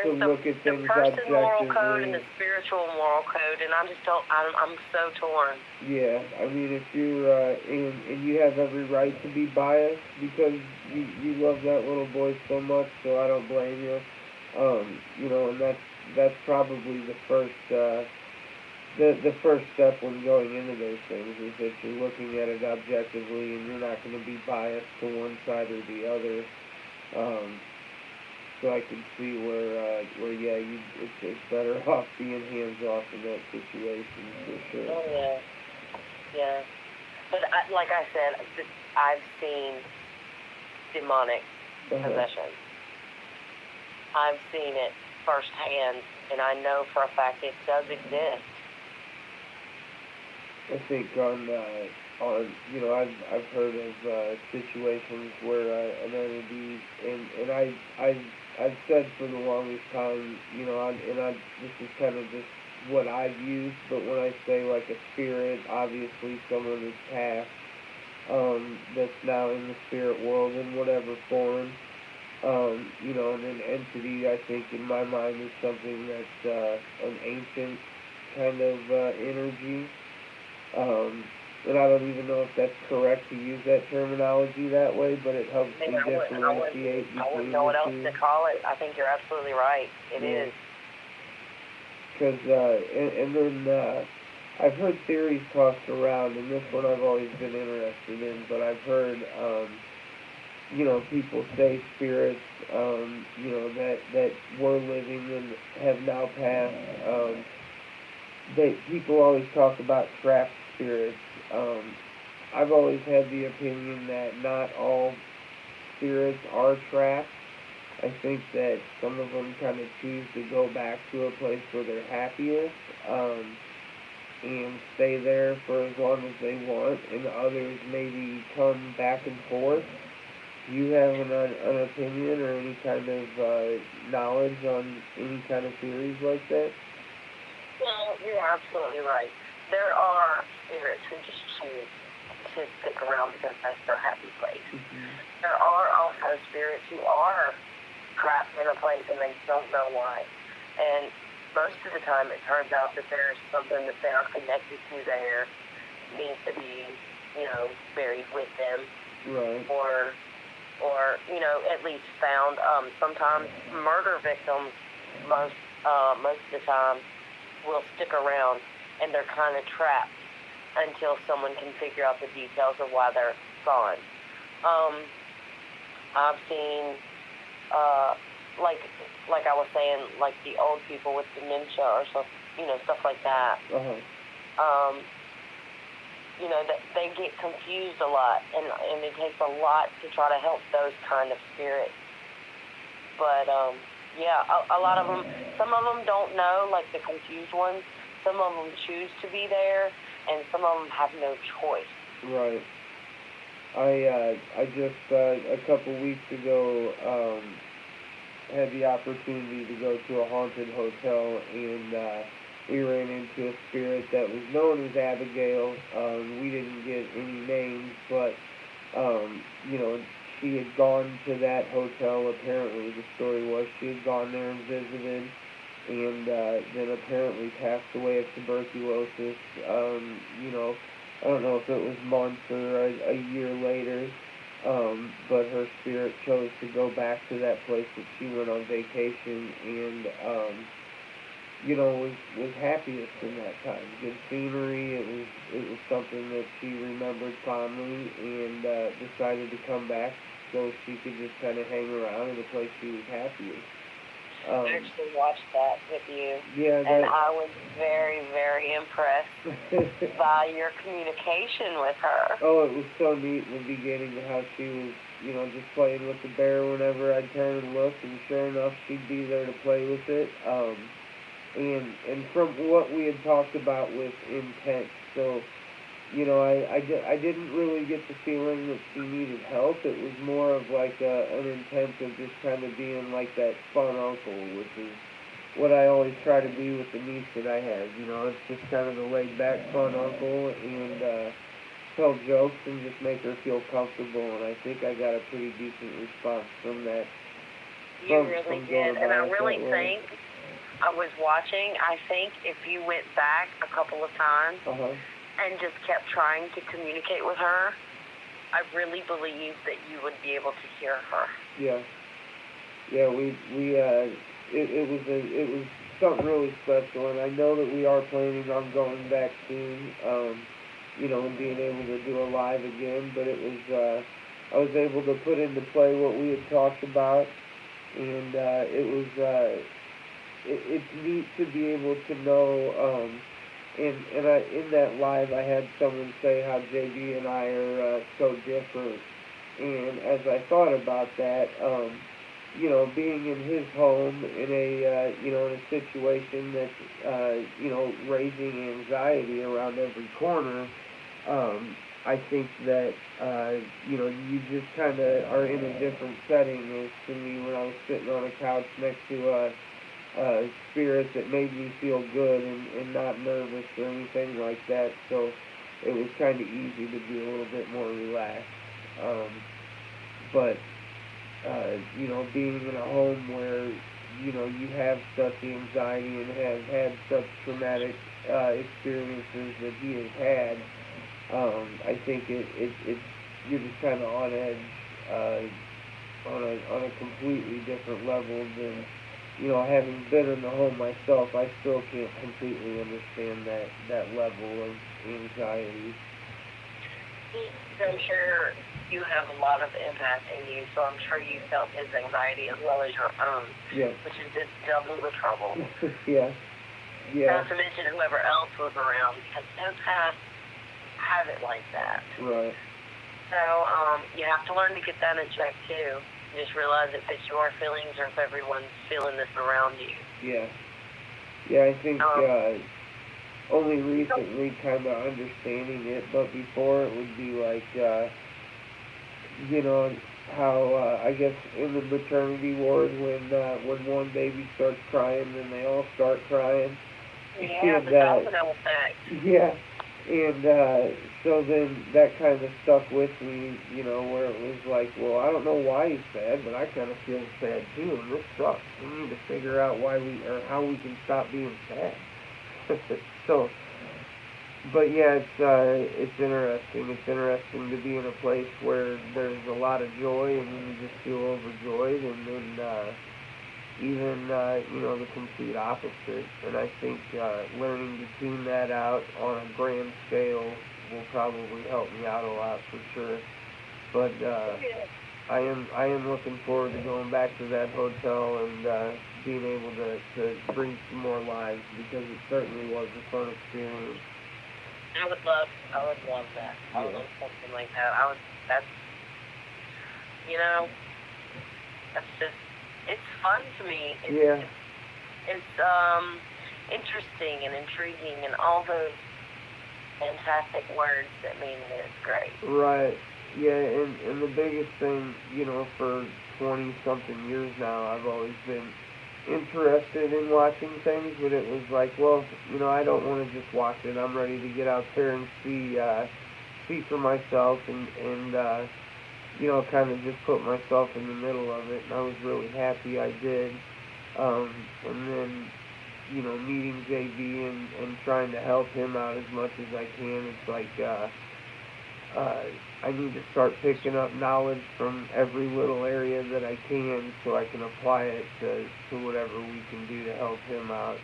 look at things objectively. The person moral code and the spiritual moral code, and I just don't. I'm so torn. Yeah, I mean, if you're and you have every right to be biased because you love that little boy so much, so I don't blame you. And that's probably the first the first step when going into those things is that you're looking at it objectively and you're not going to be biased to one side or the other. So I can see where it's better off being hands off in that situation for sure. Oh yeah. But like I said, I've seen demonic possession. I've seen it firsthand, and I know for a fact it does exist. I think on I've heard of situations where an entity and I've said for the longest time, this is kind of just what I've used, but when I say like a spirit, obviously someone has passed, that's now in the spirit world in whatever form, and an entity, I think in my mind is something that's an ancient kind of energy. And I don't even know if that's correct to use that terminology that way, but it helps me differentiate between the two. I wouldn't know what else to call it. I think you're absolutely right. It is. Because, and then I've heard theories tossed around, and this one I've always been interested in, but I've heard, people say spirits, that were living and have now passed, people always talk about trapped spirits. I've always had the opinion that not all spirits are trapped. I think that some of them kind of choose to go back to a place where they're happiest and stay there for as long as they want, and others maybe come back and forth. Do you have an opinion or any kind of knowledge on any kind of theories like that? Well, you're absolutely right. There are spirits who just choose to stick around because that's their happy place. Mm-hmm. There are also spirits who are trapped in a place and they don't know why. And most of the time it turns out that there's something that they are connected to there needs to be, buried with them. Right. Or at least found. Sometimes murder victims, most of the time, will stick around and they're kind of trapped until someone can figure out the details of why they're gone. I've seen, like I was saying, like the old people with dementia or stuff like that. Uh-huh. That they get confused a lot, and it takes a lot to try to help those kind of spirits. But, a lot of them, some of them don't know, like the confused ones. Some of them choose to be there, and some of them have no choice. Right. I just, a couple weeks ago, had the opportunity to go to a haunted hotel, and, we ran into a spirit that was known as Abigail. We didn't get any names, but, she had gone to that hotel, apparently. The story was she had gone there and visited, and then apparently passed away of tuberculosis. I don't know if it was months or a year later, but her spirit chose to go back to that place that she went on vacation, and, was happiest in that time. Good scenery. It was something that she remembered fondly, and decided to come back so she could just kind of hang around in a place she was happiest. I actually watched that with you. Yeah, and I was very, very impressed by your communication with her. Oh, it was so neat in the beginning how she was, just playing with the bear whenever I'd turn and look, and sure enough, she'd be there to play with it. And from what we had talked about with intent, so, I didn't really get the feeling that she needed help. It was more of like an intent of just kind of being like that fun uncle, which is what I always try to be with the niece that I have. It's just kind of the laid-back fun uncle, and tell jokes and just make her feel comfortable, and I think I got a pretty decent response from that. You really did, and I really think, I was watching, I think if you went back a couple of times and just kept trying to communicate with her, I really believe that you would be able to hear her. Yeah. Yeah, it was something really special, and I know that we are planning on going back soon, and being able to do a live again, but it was, I was able to put into play what we had talked about, and it's neat to be able to know, and in that live I had someone say how JB and I are so different, and as I thought about that, being in his home in a in a situation that's raising anxiety around every corner, I think that you just kind of are in a different setting. As to me, when I was sitting on a couch next to a spirit that made me feel good and not nervous or anything like that, so it was kind of easy to be a little bit more relaxed. But being in a home where you have such anxiety and have had such traumatic experiences that he has had, I think it's you're just kind of on edge on a completely different level than. Having been in the home myself, I still can't completely understand that level of anxiety. I'm sure you have a lot of empath in you, so I'm sure you felt his anxiety as well as your own. Yeah. Which is just double the trouble. Yeah. Not to mention whoever else was around, because empaths have it like that. Right. So, you have to learn to get that in check, too. Just realize if it's your feelings or if everyone's feeling this around you. Yeah. Yeah, I think only recently kind of understanding it, but before it would be like, how, I guess in the maternity ward when one baby starts crying, then they all start crying. Yeah, the domino effect. Yeah, and so then that kind of stuck with me, you know, where it was like, well, I don't know why he's sad, but I kind of feel sad too, and this sucks. We need to figure out why or how we can stop being sad. So, but yeah, it's interesting. It's interesting to be in a place where there's a lot of joy, and then you just feel overjoyed, and then even you know, the complete opposite. And I think learning to tune that out on a grand scale will probably help me out a lot for sure. But I am looking forward to going back to that hotel and being able to bring some more lives, because it certainly was a fun experience. I would love that. I would love something like that. That's, you know, that's just, it's fun to me. It's interesting and intriguing and all those fantastic words that mean that it's great. Right. Yeah, and the biggest thing, you know, for 20-something years now, I've always been interested in watching things, but it was like, well, you know, I don't want to just watch it. I'm ready to get out there and see for myself, and you know, kind of just put myself in the middle of it, and I was really happy I did. And then, you know, meeting JB and trying to help him out as much as I can, it's like, I need to start picking up knowledge from every little area that I can, so I can apply it to whatever we can do to help him out.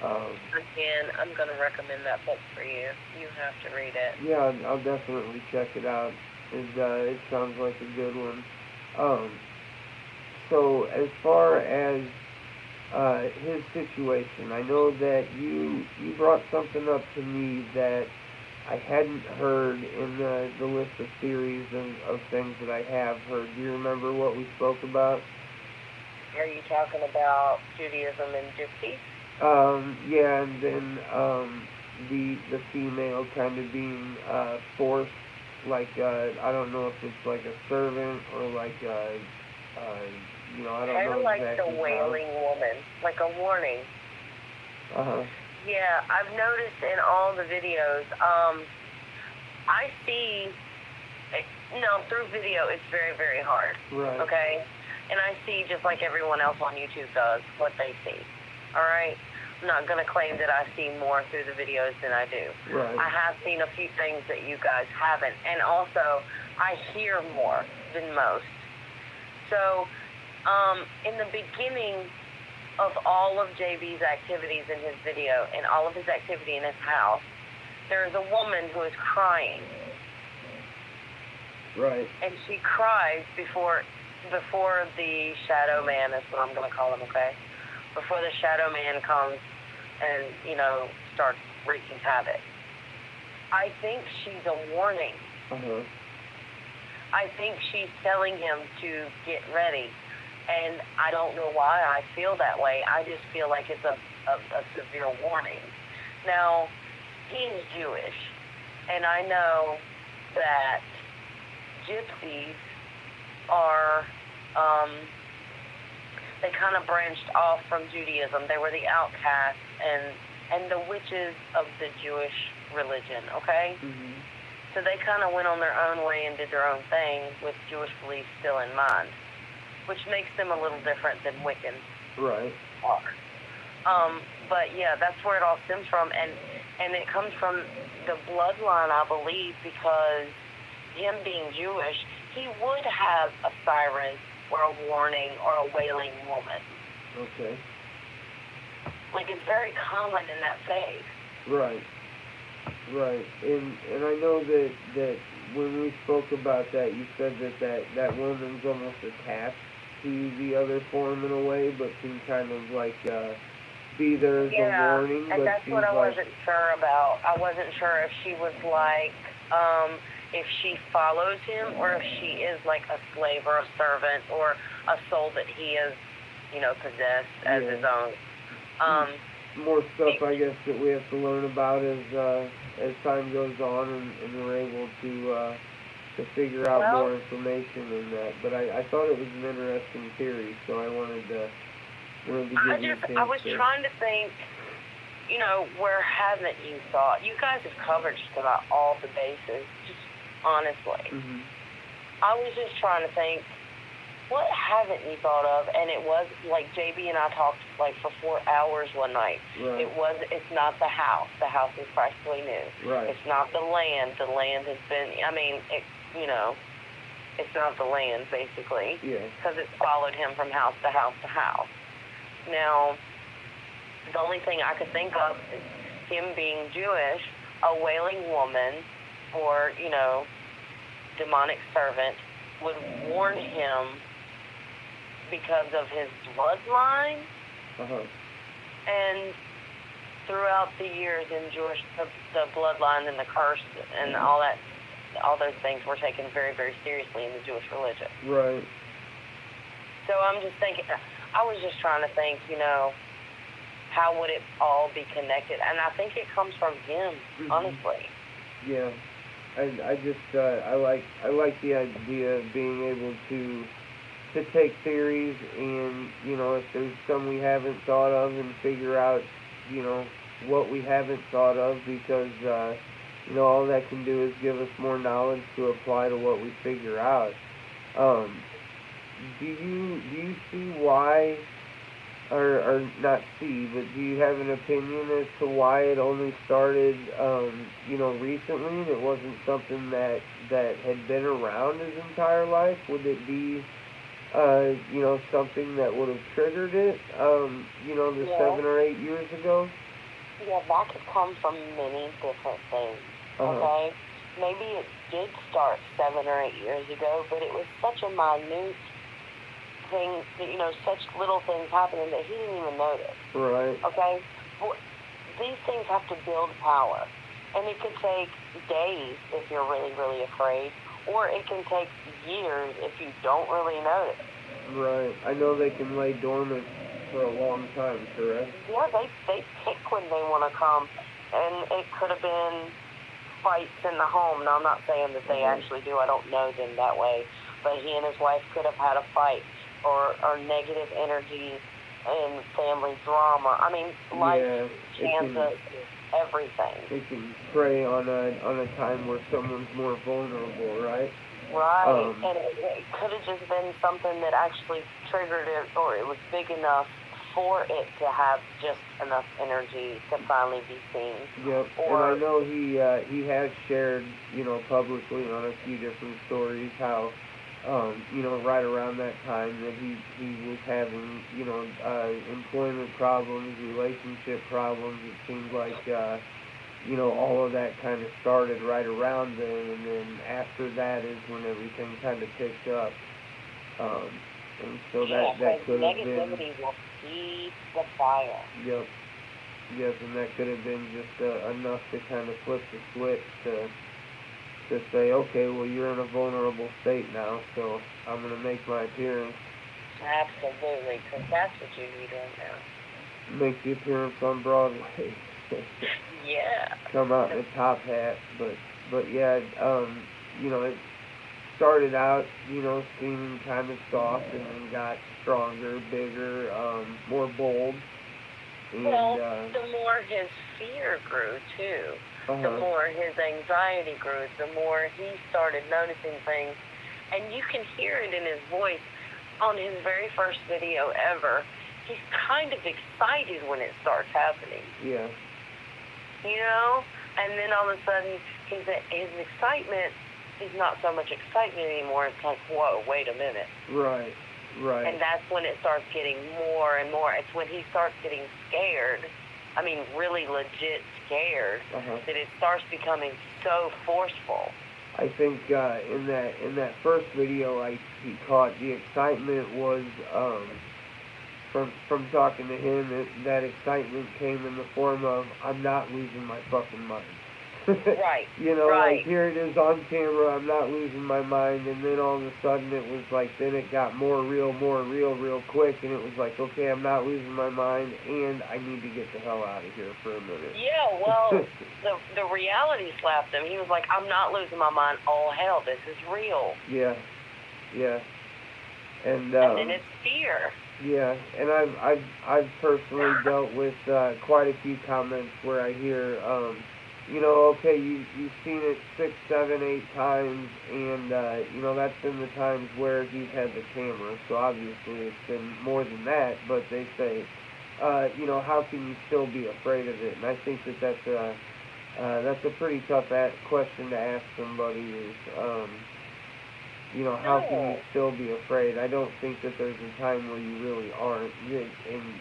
Again, I'm going to recommend that book for you. You have to read it. Yeah, I'll definitely check it out. It sounds like a good one. So as far as his situation, I know that you brought something up to me that I hadn't heard in the list of theories of things that I have heard. Do you remember what we spoke about? Are you talking about Judaism and gypsies? Yeah, and then the female kind of being forced, like I don't know if it's like a servant or like you know, I don't know exactly. Kind of like exactly the wailing woman, like a warning. Yeah, I've noticed in all the videos. I see. No, through video, it's very, very hard. Right. Okay, and I see just like everyone else on YouTube does what they see. All right. I'm not gonna claim that I see more through the videos than I do. Right. I have seen a few things that you guys haven't, and also I hear more than most. So, in the beginning of all of JB's activities in his video and all of his activity in his house, there is a woman who is crying. Right. And she cries before the shadow man, is what I'm going to call him, okay? Before the shadow man comes and, you know, starts wreaking havoc. I think she's a warning. I think she's telling him to get ready. And I don't know why I feel that way. I just feel like it's a severe warning. Now, he's Jewish, and I know that gypsies are, they kind of branched off from Judaism. They were the outcasts and the witches of the Jewish religion, okay? Mm-hmm. So they kind of went on their own way and did their own thing with Jewish beliefs still in mind, which makes them a little different than Wiccans. Right. Are. But yeah, that's where it all stems from, and it comes from the bloodline, I believe, because him being Jewish, he would have a siren or a warning or a wailing woman. Okay. Like, it's very common in that faith. Right. Right. And I know that when we spoke about that, you said that woman's almost attached to the other form in a way, but can kind of like be there as a warning. And that's what I wasn't sure about. I wasn't sure if she was like, if she follows him, or if she is like a slave or a servant or a soul that he is, you know, possessed as his own. More stuff, I guess, that we have to learn about as time goes on, and we're able to figure out more information in that. But I thought it was an interesting theory, so I wanted to give you a chance. I was trying to think you know, where haven't you thought? You guys have covered just about all the bases, just honestly. Mm-hmm. I was just trying to think, what haven't you thought of? And it was, like, JB and I talked, like, for 4 hours one night. Right. It's not the house. The house is practically new. Right. It's not the land. The land has been, you know, it's not the land, basically. Yeah. Because it's followed him from house to house to house. Now, the only thing I could think of is him being Jewish, a wailing woman, or, you know, demonic servant would warn him because of his bloodline. Uh-huh. And throughout the years in Jewish, the bloodline and the curse and all those things were taken very, very seriously in the Jewish religion. Right. So I'm just thinking, I was just trying to think, you know, how would it all be connected? And I think it comes from him, honestly. Yeah. I just I like the idea of being able to take theories and, you know, if there's some we haven't thought of, and figure out, you know, what we haven't thought of, because you know, all that can do is give us more knowledge to apply to what we figure out. Do you see why, or not see, but do you have an opinion as to why it only started, you know, recently, and it wasn't something that had been around his entire life? Would it be, you know, something that would have triggered it, you know, the 7 or 8 years ago? Yeah, that could come from many different things, okay? Maybe it did start 7 or 8 years ago, but it was such a minute thing, you know, such little things happening that he didn't even notice. Right. Okay? Well, these things have to build power. And it could take days if you're really, really afraid, or it can take years if you don't really notice. Right. I know they can lay dormant for a long time, correct? Yeah, they pick when they want to come. And it could have been fights in the home. Now, I'm not saying that they actually do. I don't know them that way. But he and his wife could have had a fight, or negative energies and family drama. I mean, life chances everything. It can prey on a time where someone's more vulnerable, right? Right. And it could have just been something that actually triggered it, or it was big enough for it to have just enough energy to finally be seen. Yep. Or, and I know he has shared, you know, publicly on a few different stories how, you know, right around that time that he was having, you know, employment problems, relationship problems. It seemed like, you know, all of that kind of started right around then, and then after that is when everything kind of picked up. And so that could have been... negativity will feed the fire. Yep. Yes, and that could have been just enough to kind of flip the switch to say, okay, well, you're in a vulnerable state now, so I'm going to make my appearance. Absolutely, because that's what you need right now. Make the appearance on Broadway. Yeah. Come out in a top hat, but yeah, you know, it started out, you know, seeming kind of soft, and then got stronger, bigger, more bold. And, well, the more his fear grew, too. The more his anxiety grew, the more he started noticing things. And you can hear it in his voice. On his very first video ever, he's kind of excited when it starts happening. Yeah. You know? And then all of a sudden, his excitement is not so much excitement anymore. It's like, whoa, wait a minute. Right. And that's when it starts getting more and more. It's when he starts getting scared. I mean, really legit scared, that it starts becoming so forceful. I think in that first video he caught, the excitement was from talking to him, that excitement came in the form of, I'm not losing my fucking mind. Right. You know, like, here it is on camera, I'm not losing my mind, and then all of a sudden it was like, then it got more real real quick, and it was like, okay, I'm not losing my mind, and I need to get the hell out of here for a minute. Yeah, well, the reality slapped him. He was like, I'm not losing my mind. Oh, hell, this is real. Yeah. And then it's fear. Yeah, and I've personally dealt with quite a few comments where I hear, okay, you've seen it 6, 7, 8 times, and that's been the times where he's had the camera. So obviously it's been more than that. But they say, how can you still be afraid of it? And I think that that's a pretty tough question to ask somebody. Is how can you still be afraid? I don't think that there's a time where you really aren't. And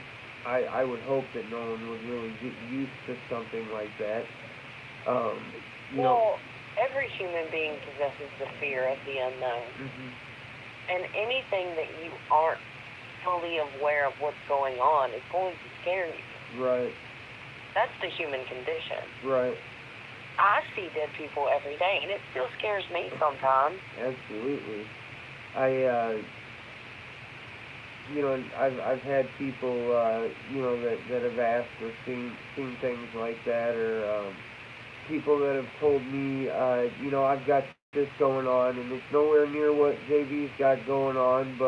I would hope that no one would really get used to something like that. Every human being possesses the fear of the unknown. Mm-hmm. And anything that you aren't fully aware of what's going on is going to scare you. Right. That's the human condition. Right. I see dead people every day, and it still scares me sometimes. Absolutely. I've had people, that have asked or seen things like that, or people that have told me, I've got this going on, and it's nowhere near what JV's got going on,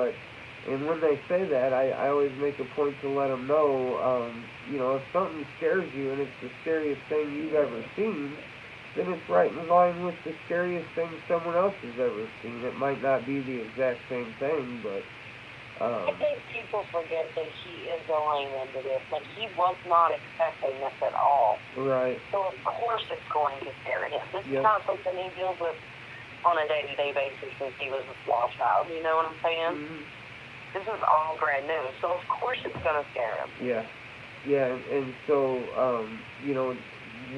and when they say that, I always make a point to let them know, if something scares you and it's the scariest thing you've ever seen, then it's right in line with the scariest thing someone else has ever seen. It might not be the exact same thing, but I think people forget that he is a layman to this. Like, he was not expecting this at all. Right. So, of course it's going to scare him. This is not something he deals with on a day-to-day basis since he was a small child. You know what I'm saying? Mm-hmm. This is all brand new. So, of course it's going to scare him. Yeah. Yeah, and so,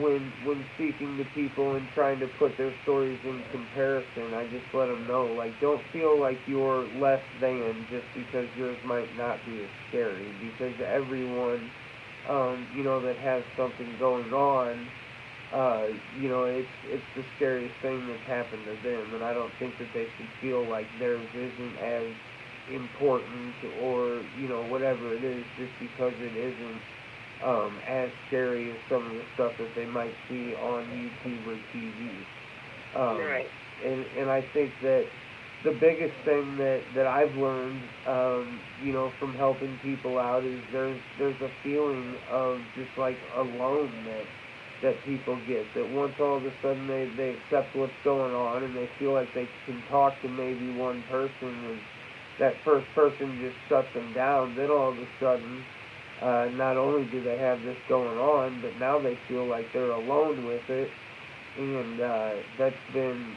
when speaking to people and trying to put their stories in comparison, I just let them know, don't feel like you're less than just because yours might not be as scary, because everyone, that has something going on, it's the scariest thing that's happened to them, and I don't think that they should feel like theirs isn't as important or, whatever it is, just because it isn't as scary as some of the stuff that they might see on YouTube or TV. Right. And I think that the biggest thing that I've learned, from helping people out is there's a feeling of just like alone that people get. That once all of a sudden they accept what's going on and they feel like they can talk to maybe one person and that first person just shuts them down, then all of a sudden, not only do they have this going on, but now they feel like they're alone with it, and that's been,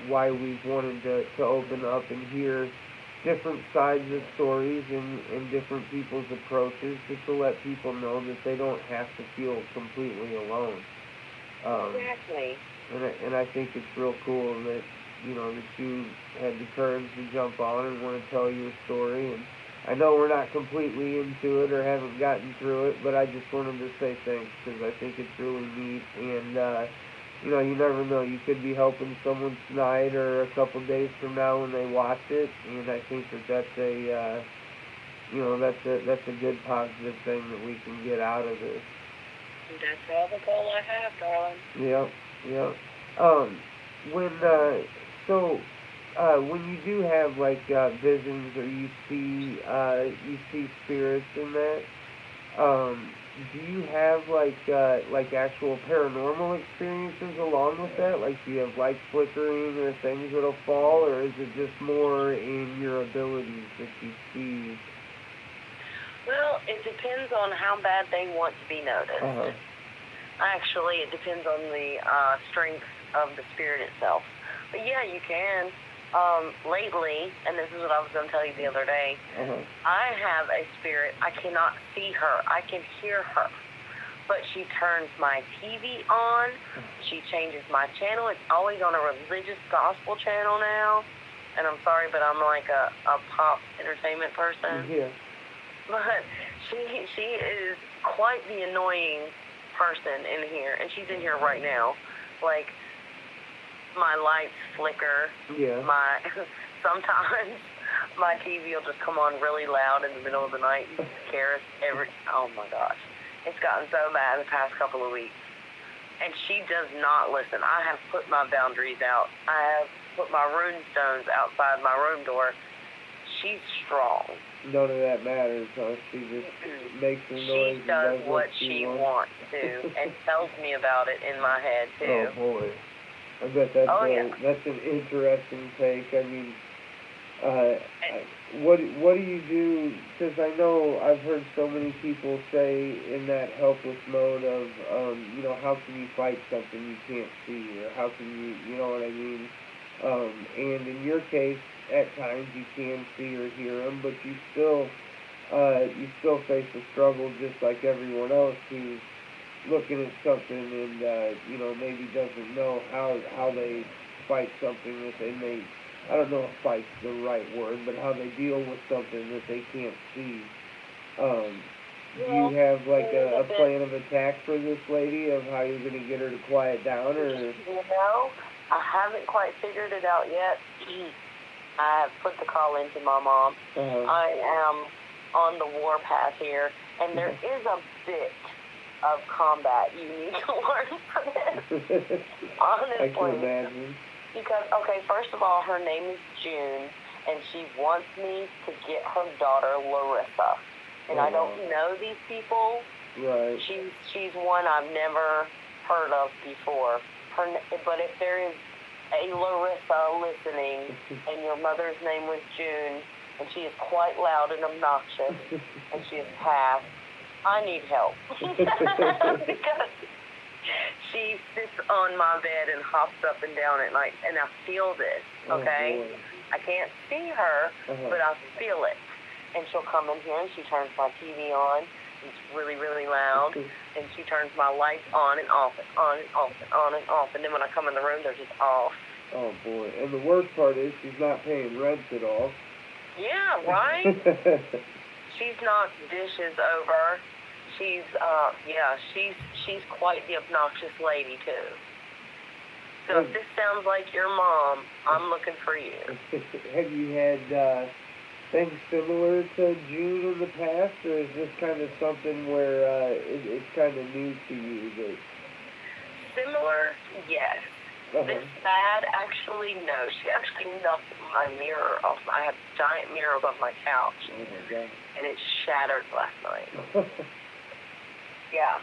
why we've wanted to open up and hear different sides of stories and different people's approaches, just to let people know that they don't have to feel completely alone. Exactly. And I think it's real cool that, that you had the courage to jump on and want to tell your story, and I know we're not completely into it or haven't gotten through it, but I just wanted to say thanks because I think it's really neat. And, you never know. You could be helping someone tonight or a couple days from now when they watch it. And I think that's a good positive thing that we can get out of this. That's all the goal I have, darling. Yep. When you do have visions or you see spirits in that, do you have actual paranormal experiences along with that? Like, do you have light flickering or things that'll fall, or is it just more in your abilities that you see? Well, it depends on how bad they want to be noticed. Uh-huh. Actually, it depends on the strength of the spirit itself. But yeah, you can. Lately, and this is what I was going to tell you the other day, I have a spirit. I cannot see her. I can hear her. But she turns my TV on. She changes my channel. It's always on a religious gospel channel now. And I'm sorry, but I'm like a pop entertainment person. Yeah. But she is quite the annoying person in here. And she's in here right now. Like, my lights flicker. Yeah. Sometimes my TV will just come on really loud in the middle of the night and scare us oh my gosh. It's gotten so bad the past couple of weeks. And she does not listen. I have put my boundaries out. I have put my rune stones outside my room door. she's strong. None of that matters, huh? She just makes her noise. She does what she wants to, and tells me about it in my head too. Oh boy, I bet that's an interesting take. I mean, what do you do? Because I know I've heard so many people say in that helpless mode of, how can you fight something you can't see, or how can you know what I mean? And in your case, at times you can see or hear them, but you still face a struggle just like everyone else who's looking at something and maybe doesn't know how they fight something that they may. I don't know if fight's the right word, but how they deal with something that they can't see. Do you have like a plan of attack for this lady of how you're going to get her to quiet down, or? I haven't quite figured it out yet. I have put the call into my mom. I am on the warpath here, and there is a bit of combat you need to learn from this. Honestly. I can imagine. Because, okay, first of all, her name is June, and she wants me to get her daughter, Larissa. And I don't know these people. Right. She's one I've never heard of before. But if there is a Larissa listening, and your mother's name was June, and she is quite loud and obnoxious, and she is passed, I need help. Because she sits on my bed and hops up and down at night, and I feel this, okay? I can't see her, but I feel it. And she'll come in here, and she turns my TV on. It's really, really loud, and she turns my lights on and off and on and off and on and off, and then when I come in the room, they're just off. Oh, boy. And the worst part is she's not paying rent at all. Yeah, right? She's knocked dishes over. She's quite the obnoxious lady, too. So if this sounds like your mom, I'm looking for you. Have you had things similar to June in the past, or is this kind of something where it's kind of new to you? Similar, yes. This bad, actually, no. She actually knocked my mirror off. I have a giant mirror above my couch. Oh, my God. And it shattered last night. Yeah.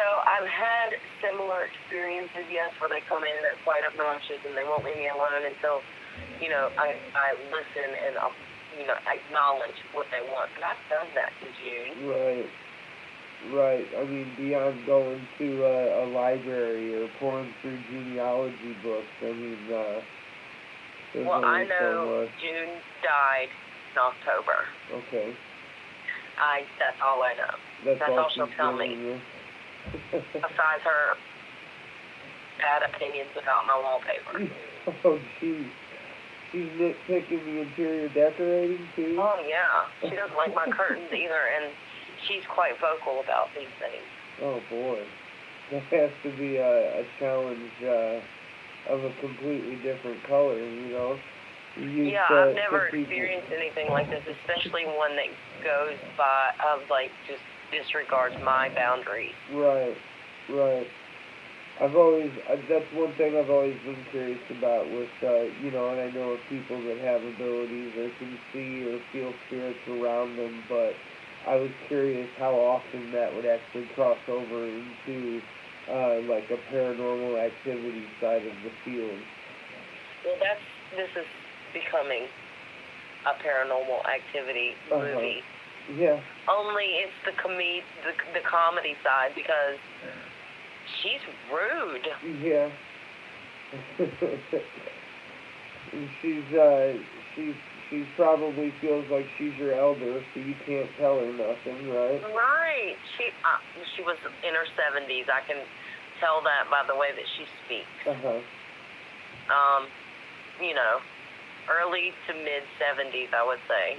So I've had similar experiences, yes, where they come in, they're quite obnoxious, and they won't leave me alone until, I listen and I'll, acknowledge what they want. But I've done that to June. Right. I mean, beyond going to a library or pouring through genealogy books, I mean, well, I know June died in October. Okay. That's all I know. That's all she'll tell me. Besides her bad opinions about my wallpaper. Oh, geez. She's nitpicking the interior decorating, too? Oh, yeah. She doesn't like my curtains either, and she's quite vocal about these things. Oh, boy. That has to be a challenge of a completely different color, I've never experienced anything like this, especially one that goes by, just disregards my boundaries. Right. That's one thing I've always been curious about with, and I know of people that have abilities or can see or feel spirits around them, but I was curious how often that would actually cross over into, like a paranormal activity side of the field. Well, this is becoming a paranormal activity movie. Yeah. Only it's the comedy side, because she's rude. Yeah. She probably feels like she's your elder, so you can't tell her nothing, right? Right. She was in her 70s. I can tell that by the way that she speaks. Early to mid 70s, I would say.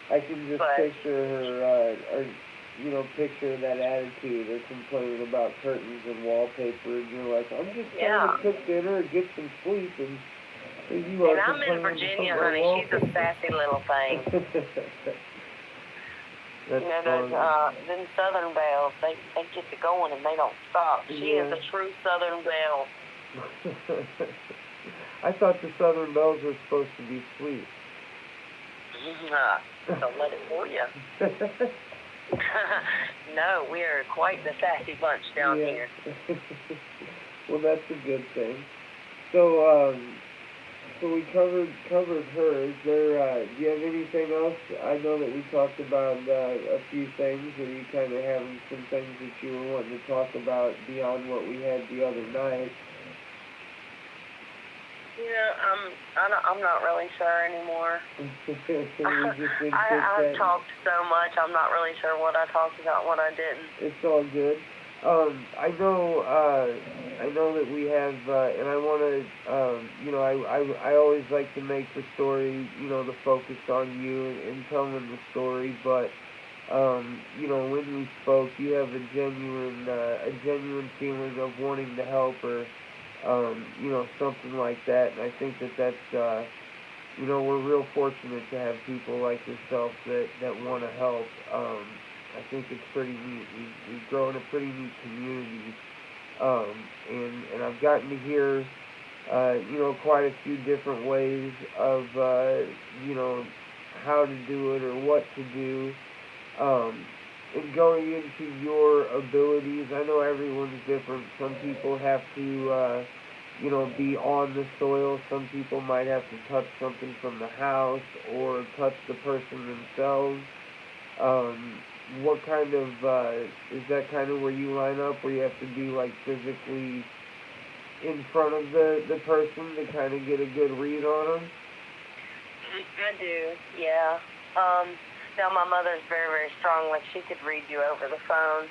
I can just picture her, picture that attitude or complaining about curtains and wallpaper, and you're like, I'm just trying to cook dinner and get some sleep, and you are. And I'm in Virginia, honey. She's a sassy little thing. Them Southern Belles, they get to going and they don't stop. She is a true Southern Belle. I thought the Southern Belles were supposed to be sweet. Don't let it fool you. No, we are quite the sassy bunch down here. Well, that's a good thing. So, so we covered her. Is there, do you have anything else? I know that we talked about a few things. Are you kind of having some things that you were wanting to talk about beyond what we had the other night? I'm not really sure anymore. I've talked so much, I'm not really sure what I talked about, what I didn't. It's all good. I know that we have, and I want to, I always like to make the story, the focus on you and telling the story, but, when we spoke, you have a genuine feeling of wanting to help or, something like that, and I think that's, we're real fortunate to have people like yourself that want to help. I think it's pretty neat. We've grown a pretty neat community, and I've gotten to hear, quite a few different ways of, how to do it or what to do. And going into your abilities, I know everyone's different. Some people have to, be on the soil. Some people might have to touch something from the house or touch the person themselves. What kind of, is that kind of where you line up, where you have to be, like, physically in front of the person to kind of get a good read on them? I do, yeah. Now, my mother's very, very strong. Like, she could read you over the phone.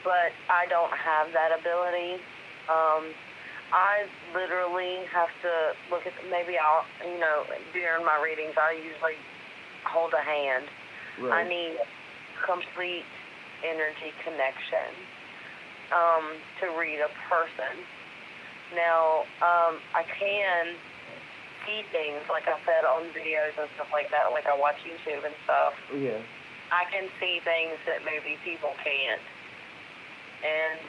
But I don't have that ability. I literally have to look at, maybe I'll, during my readings, I usually hold a hand. Right. I need complete energy connection to read a person. Now, I can see things, like I said, on videos and stuff like that, like I watch YouTube and stuff. Yeah. I can see things that maybe people can't. And,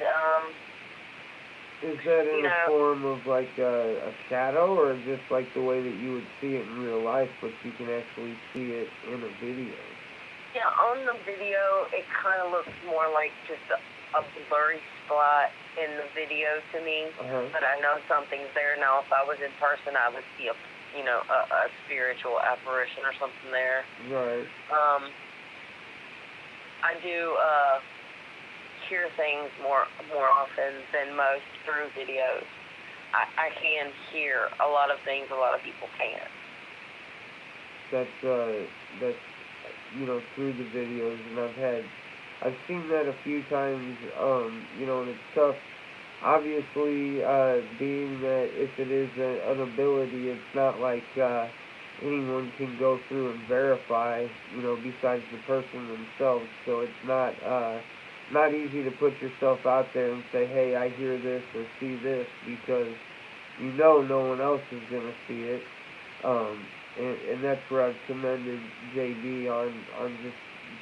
is that in a form of like a shadow, or just like the way that you would see it in real life, but you can actually see it in a video? Yeah, on the video, it kind of looks more like just a blurry spot in the video to me, but I know something's there. Now, if I was in person, I would see a spiritual apparition or something there. Right. I do hear things more often than most through videos. I can hear a lot of things a lot of people can't. That's through the videos, and I've seen that a few times, and it's tough, obviously, being that if it is an ability, it's not like, anyone can go through and verify, besides the person themselves, so it's not easy to put yourself out there and say, hey, I hear this or see this, because no one else is going to see it, and that's where I've commended JB on just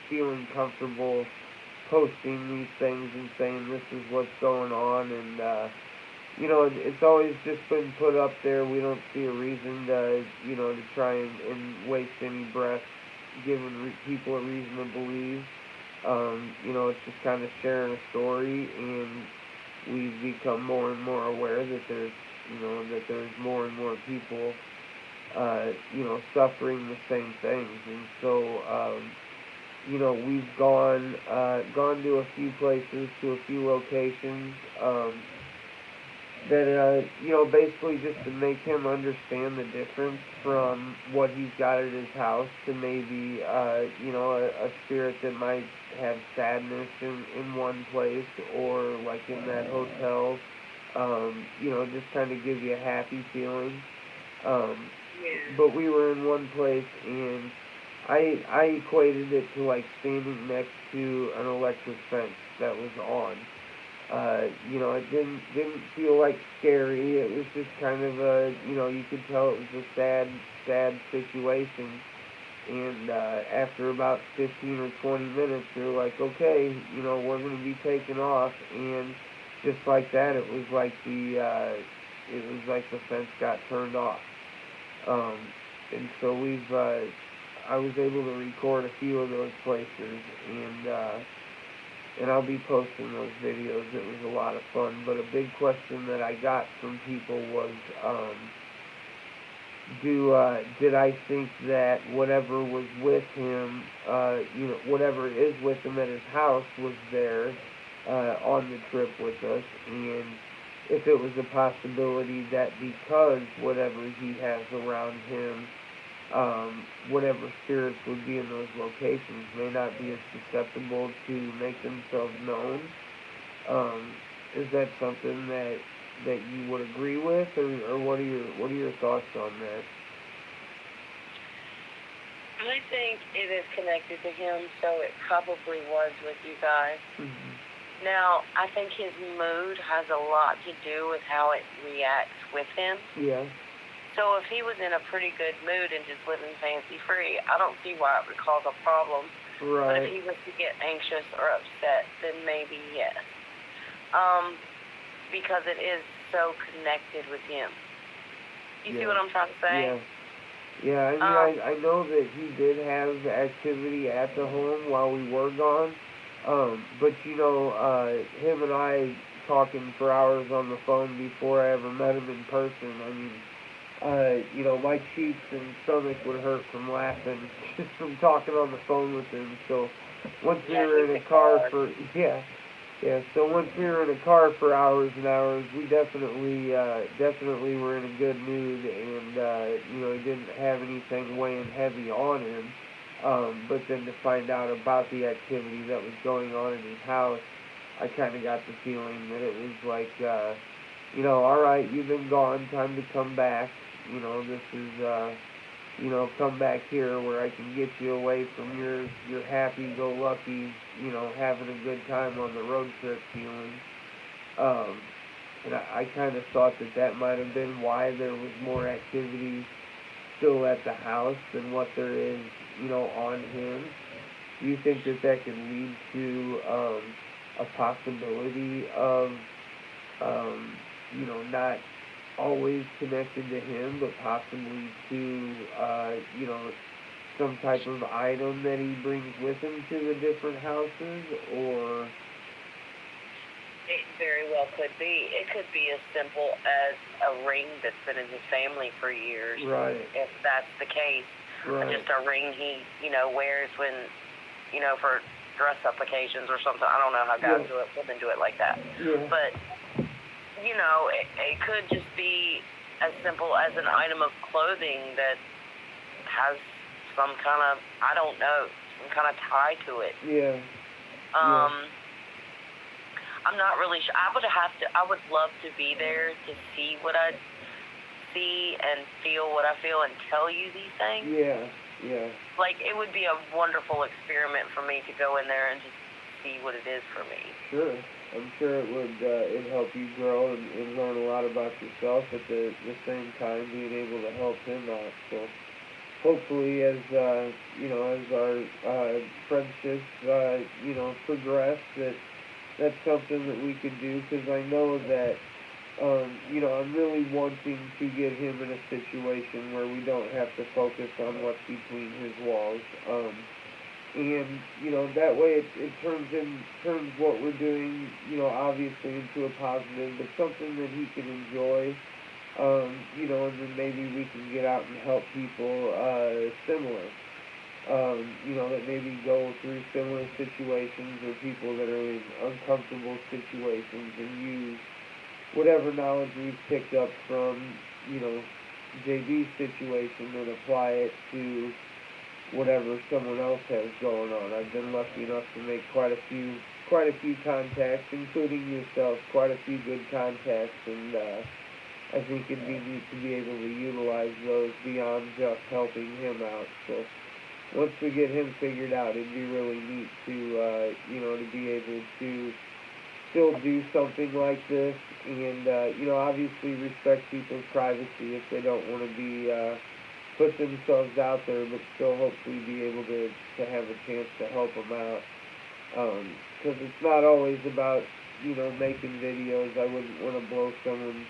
feeling comfortable posting these things and saying this is what's going on, and it's always just been put up there. We don't see a reason to to try and waste any breath giving people a reason to believe. It's just kind of sharing a story, and we've become more and more aware that there's more and more people suffering the same things, and so we've gone to a few places, to a few locations, that basically just to make him understand the difference from what he's got at his house to maybe a spirit that might have sadness in one place, or like in that hotel, just kind of give you a happy feeling. But we were in one place, and I equated it to like standing next to an electric fence that was on. It didn't feel like scary. It was just kind of you could tell it was a sad situation. And after about 15 or 20 minutes, they were like, okay, we're going to be taking off. And just like that, it was like the fence got turned off. And so I was able to record a few of those places, and I'll be posting those videos. It was a lot of fun. But a big question that I got from people was, did I think that whatever was with him, whatever is with him at his house was there on the trip with us, and if it was a possibility that because whatever he has around him, whatever spirits would be in those locations may not be as susceptible to make themselves known. Is that something that you would agree with, or what are your thoughts on that? I think it is connected to him, so it probably was with you guys. Mm-hmm. Now, I think his mood has a lot to do with how it reacts with him. Yeah. So if he was in a pretty good mood and just living fancy-free, I don't see why it would cause a problem. Right. But if he was to get anxious or upset, then maybe yes. Because it is so connected with him. You see what I'm trying to say? Yeah. Yeah, I mean, I know that he did have activity at the home while we were gone, but him and I talking for hours on the phone before I ever met him in person. I mean, my cheeks and stomach would hurt from laughing just from talking on the phone with him. So once we were in a car for so once we were in a car for hours and hours, we definitely were in a good mood, and he didn't have anything weighing heavy on him. But then to find out about the activity that was going on in his house, I kind of got the feeling that it was like, all right, you've been gone, time to come back. This is come back here where I can get you away from your happy-go-lucky, having a good time on the road trip feeling. And I kind of thought that might have been why there was more activity still at the house than what there is, on him. Do you think that could lead to a possibility of, not always connected to him, but possibly to, some type of item that he brings with him to the different houses, or? It very well could be. It could be as simple as a ring that's been in his family for years. Right. If that's the case. Right. Just a ring he, wears when, for dress-up occasions or something. I don't know how guys do it. Women do it like that. Yeah. But, it could just be as simple as an item of clothing that has some kind of, I don't know, some kind of tie to it. Yeah. I'm not really sure. I would love to be there to see what I see and feel what I feel and tell you these things. Yeah. Like, it would be a wonderful experiment for me to go in there and just see what it is for me. Sure. I'm sure it would it'd help you grow and learn a lot about yourself at the same time being able to help him out. So hopefully as our friendships, progress, that's something that we could do, because I know that, I'm really wanting to get him in a situation where we don't have to focus on what's between his walls. And, that way it turns what we're doing, obviously into a positive, but something that he can enjoy, and then maybe we can get out and help people, similar. That maybe go through similar situations, or people that are in uncomfortable situations, and use whatever knowledge we've picked up from, JB's situation and apply it to whatever someone else has going on. I've been lucky enough to make quite a few contacts, including yourself, quite a few good contacts, and I think it'd be neat to be able to utilize those beyond just helping him out. So once we get him figured out, it'd be really neat to, to be able to still do something like this, and, obviously respect people's privacy if they don't want to be, put themselves out there, but still hopefully be able to have a chance to help them out. Because it's not always about, making videos. I wouldn't want to blow someone's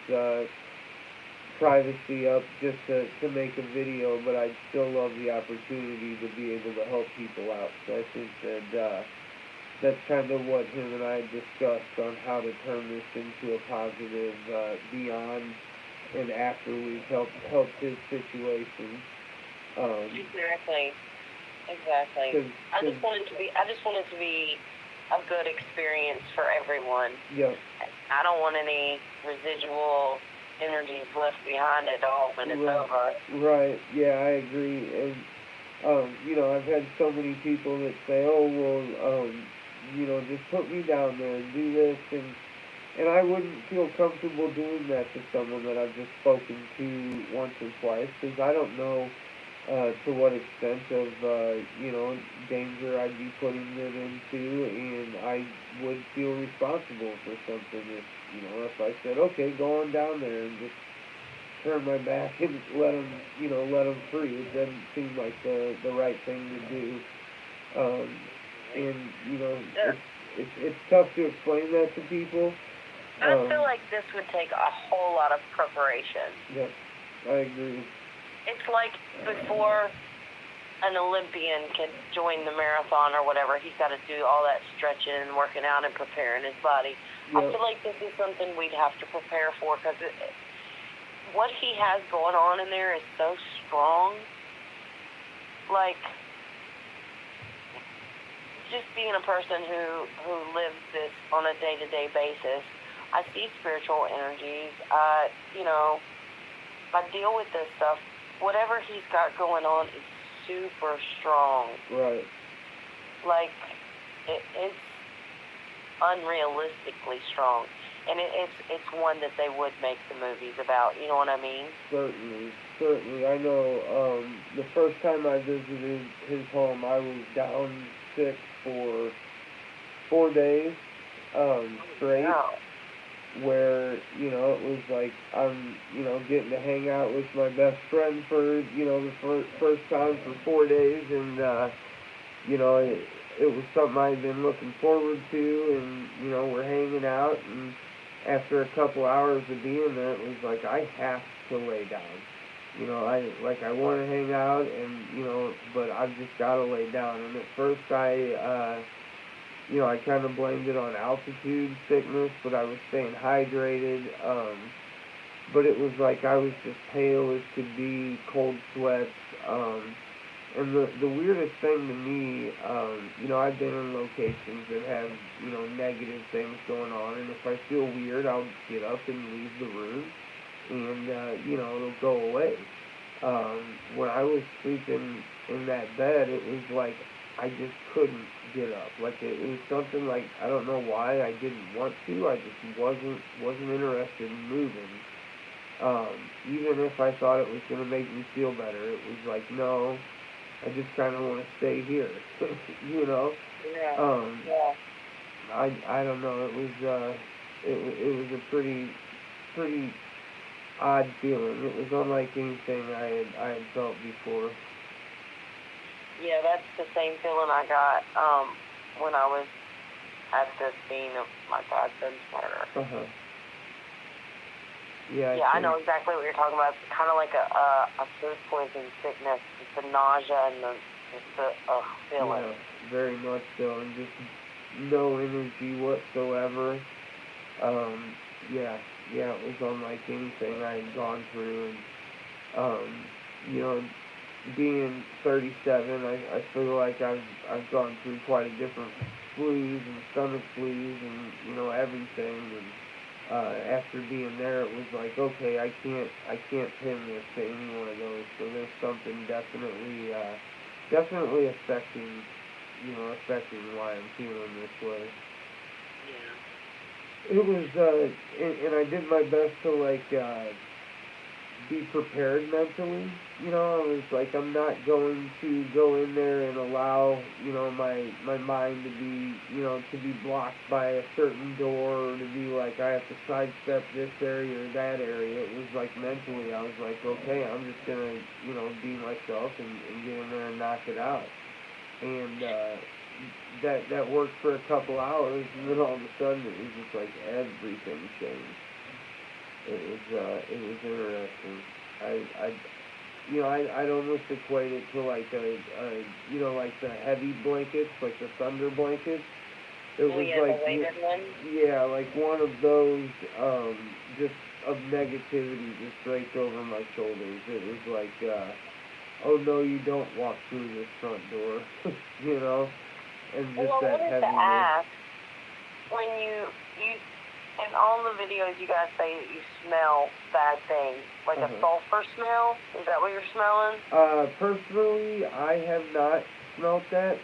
privacy up just to make a video, but I'd still love the opportunity to be able to help people out. So I think that that's kind of what him and I discussed on how to turn this into a positive beyond and after we've helped his situation. Exactly. Exactly. I just want it to be a good experience for everyone. Yep. I don't want any residual energies left behind at all when it's over. Right. Yeah, I agree. And I've had so many people that say, "Oh, well, just put me down there and do this," and I wouldn't feel comfortable doing that to someone that I've just spoken to once or twice, because I don't know to what extent of danger I'd be putting them into, and I would feel responsible for something if I said, "Okay, go on down there," and just turn my back and let them free. It doesn't seem like the right thing to do. It's tough to explain that to people. I feel like this would take a whole lot of preparation. Yep, I agree. It's like before an Olympian can join the marathon or whatever, he's got to do all that stretching and working out and preparing his body. Yep. I feel like this is something we'd have to prepare for, because what he has going on in there is so strong. Like, just being a person who lives this on a day-to-day basis, I see spiritual energies. I deal with this stuff. Whatever he's got going on is super strong. Right. Like, it's unrealistically strong. And it's one that they would make the movies about, you know what I mean? Certainly. I know the first time I visited his home, I was down sick for 4 days straight. Wow. Where, it was like I'm, getting to hang out with my best friend for, the first time for 4 days, and, it was something I'd been looking forward to, and, we're hanging out, and after a couple hours of being there, it was like, I have to lay down. I want to hang out, and, but I've just got to lay down. And at first I kind of blamed it on altitude sickness, but I was staying hydrated. But it was like I was just pale as could be, cold sweats. And the weirdest thing to me, I've been in locations that have, negative things going on, and if I feel weird, I'll get up and leave the room, and, it'll go away. When I was sleeping in that bed, it was like I just couldn't get up. Like, it was something like, I don't know why I didn't want to, I just wasn't interested in moving. Even if I thought it was going to make me feel better, it was like, no, I just kind of want to stay here, Yeah. Yeah. I don't know, it was a pretty odd feeling. It was unlike anything I had felt before. Yeah, that's the same feeling I got when I was at the scene of my godson's murder. Uh-huh. Yeah, I know exactly what you're talking about. It's kind of like a food poison sickness. It's the nausea and the feeling. Yeah, very much so, and just no energy whatsoever. It was unlike anything I had gone through, and being 37, I feel like I've gone through quite a different flus and stomach flus and everything, and after being there, it was like, okay, I can't pin this to any one of those. So there's something definitely affecting why I'm feeling this way. Yeah. It was, and I did my best to be prepared mentally. I was like, I'm not going to go in there and allow, my mind to be blocked by a certain door, or to be like, I have to sidestep this area or that area. It was like mentally, I was like, okay, I'm just gonna, be myself and get in there and knock it out. And, that worked for a couple hours, and then all of a sudden it was just like everything changed. It was interesting. I'd almost equate it to like like the heavy blankets, like the thunder blankets. It was yeah, like, the weighted one. yeah, like one of those, just of negativity just draped over my shoulders. It was like, oh no, you don't walk through this front door, you know, and just Well, I that wanted to heaviness. ask, when you in all the videos you guys say that you smell bad things, like a sulfur smell? Is that what you're smelling? Personally, I have not smelt that.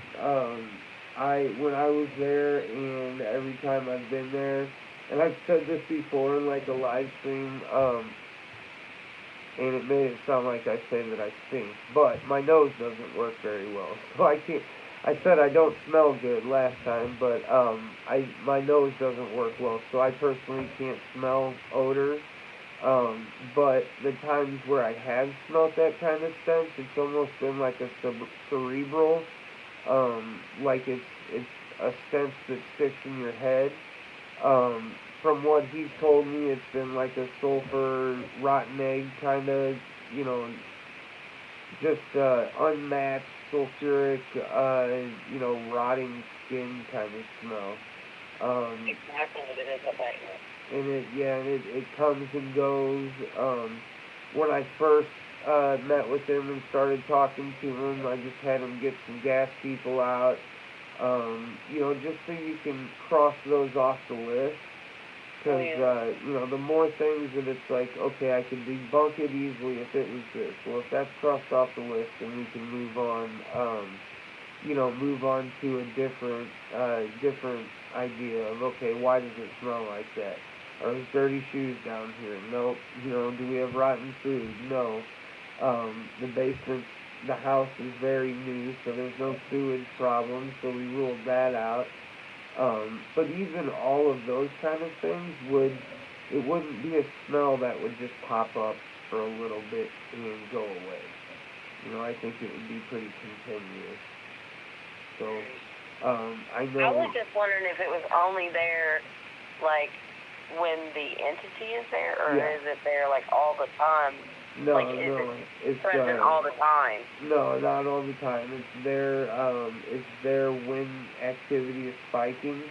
When I was there, and every time I've been there, and I've said this before in like a live stream, and it made it sound like I say that I stink, but my nose doesn't work very well, so I can't. I said I don't smell good last time, but my nose doesn't work well, so I personally can't smell odors. But the times where I have smelt that kind of stench, it's almost been like a cerebral, like it's a stench that sticks in your head. From what he's told me, it's been like a sulfur, rotten egg kind of, you know, just unmatched sulfuric, rotting skin kind of smell. Exactly what it is, okay. And it comes and goes. When I first met with him and started talking to him, I just had him get some gas people out, just so you can cross those off the list. Because, the more things that it's like, okay, I can debunk it easily if it was this. Well, if that's crossed off the list, then we can move on, move on to a different idea of, okay, why does it smell like that? Are there dirty shoes down here? Nope. Do we have rotten food? No. The basement, the house is very new, so there's no sewage problems, so we ruled that out. But even all of those kind of things it wouldn't be a smell that would just pop up for a little bit and go away. I think it would be pretty continuous. So, I know. I was just wondering if it was only there, like, when the entity is there, or is it there, like, all the time? No, like, is it's present all the time? No, not all the time. It's there. It's there when activity is spiking.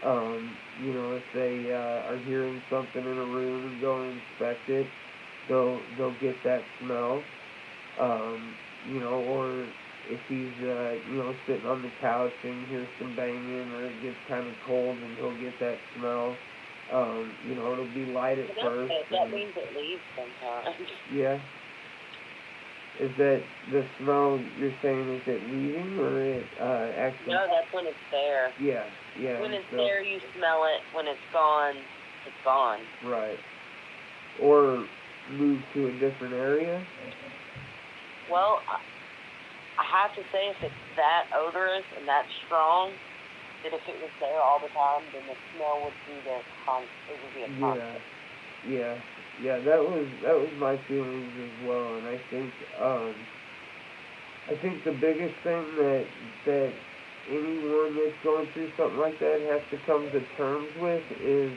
If they are hearing something in a room and go and inspect it, they'll get that smell. Or if he's sitting on the couch and hears some banging, or it gets kind of cold and he'll get that smell. It'll be light at first. That means it leaves sometimes. Yeah. Is that the smell you're saying, is it leaving, or it actually? No, that's when it's there. Yeah. When it's there, you smell it. When it's gone, it's gone. Right. Or move to a different area? Well, I have to say, if it's that odorous and that strong, that if it was there all the time, then the smell would be there constant. It would be a constant. Yeah, that was my feelings as well, and I think the biggest thing that anyone that's going through something like that has to come to terms with is,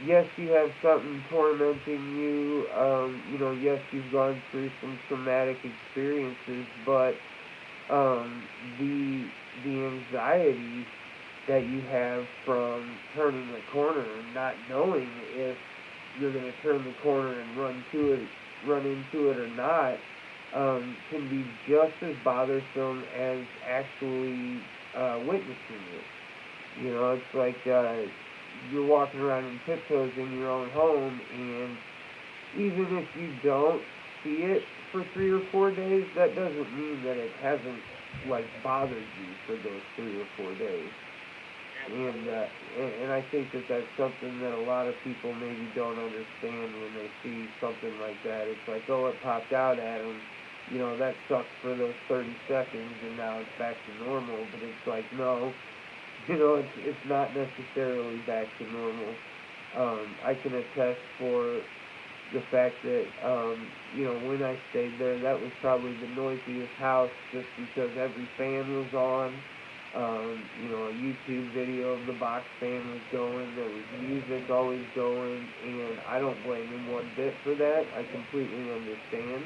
yes, you have something tormenting you, yes, you've gone through some traumatic experiences, but the anxiety that you have from turning the corner and not knowing if you're going to turn the corner and run into it or not, can be just as bothersome as actually witnessing it. It's like you're walking around in tiptoes in your own home, and even if you don't see it for 3 or 4 days, that doesn't mean that it hasn't bothered you for those 3 or 4 days. And I think that that's something that a lot of people maybe don't understand when they see something like that. It's like, oh, it popped out at them. That sucked for those 30 seconds, and now it's back to normal. But it's like, no, it's not necessarily back to normal. I can attest for the fact that, when I stayed there, that was probably the noisiest house, just because every fan was on. A YouTube video of the box fan was going, there was music always going, and I don't blame him one bit for that. I completely understand.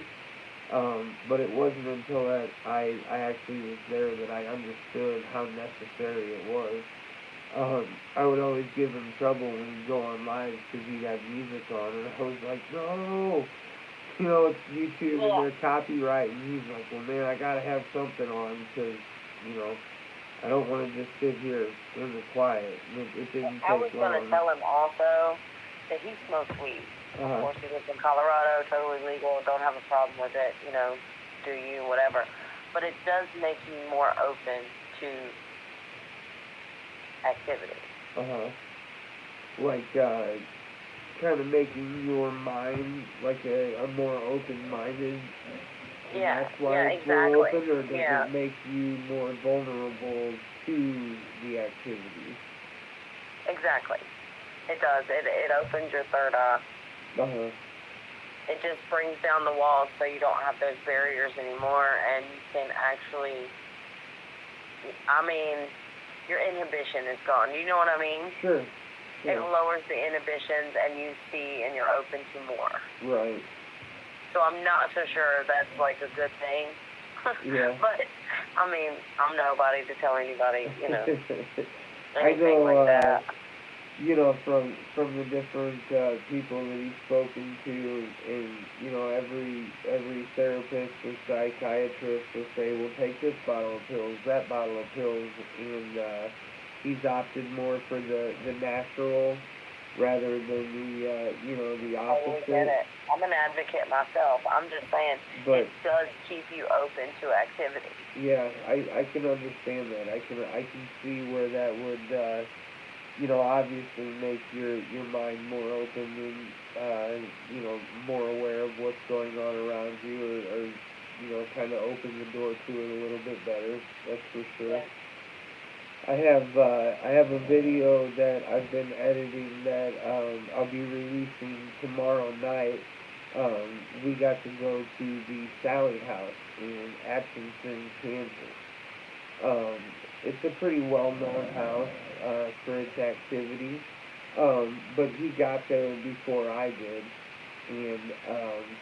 But it wasn't until that I actually was there that I understood how necessary it was. I would always give him trouble when he'd go on live because he'd have music on, and I was like, no, it's YouTube and they're copyright, and he's like, well, man, I gotta have something on because, I don't want to just sit here in the quiet. It didn't take long. I was going to tell him also that he smokes weed. Of course, he lives in Colorado, totally legal, don't have a problem with it, do you, whatever. But it does make you more open to activity. Like, kind of making your mind like a more open-minded. Yeah, that's why it's exactly. more open, or does it make you more vulnerable to the activity? Exactly. It does. It opens your third eye. It just brings down the walls so you don't have those barriers anymore, and you can actually, your inhibition is gone. You know what I mean? Sure. It lowers the inhibitions, and you see, and you're open to more. Right. So I'm not so sure that's like a good thing. Yeah. But, I'm nobody to tell anybody, I know, like that. From the different people that he's spoken to, and, every therapist or psychiatrist will say, well, take this bottle of pills, that bottle of pills, and he's opted more for the natural rather than the opposite. I get it. I'm an advocate myself. I'm just saying it does keep you open to activity. Yeah, I can understand that. I can see where that would obviously make your mind more open and more aware of what's going on around you, or kind of open the door to it a little bit better. That's for sure. Yeah. I have a video that I've been editing that I'll be releasing tomorrow night. We got to go to the Sally House in Atchison, Kansas. It's a pretty well-known house for its activity, but he got there before I did, and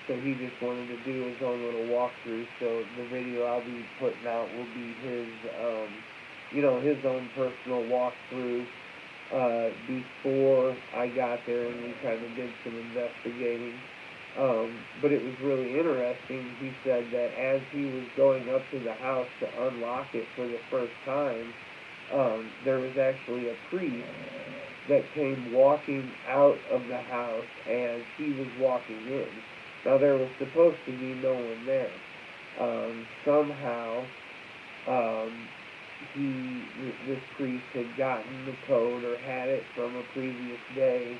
so he just wanted to do his own little walkthrough. So the video I'll be putting out will be his his own personal walkthrough before I got there, and we kind of did some investigating. But it was really interesting. He said that as he was going up to the house to unlock it for the first time, there was actually a priest that came walking out of the house as he was walking in. Now, there was supposed to be no one there. Somehow, this priest had gotten the code or had it from a previous day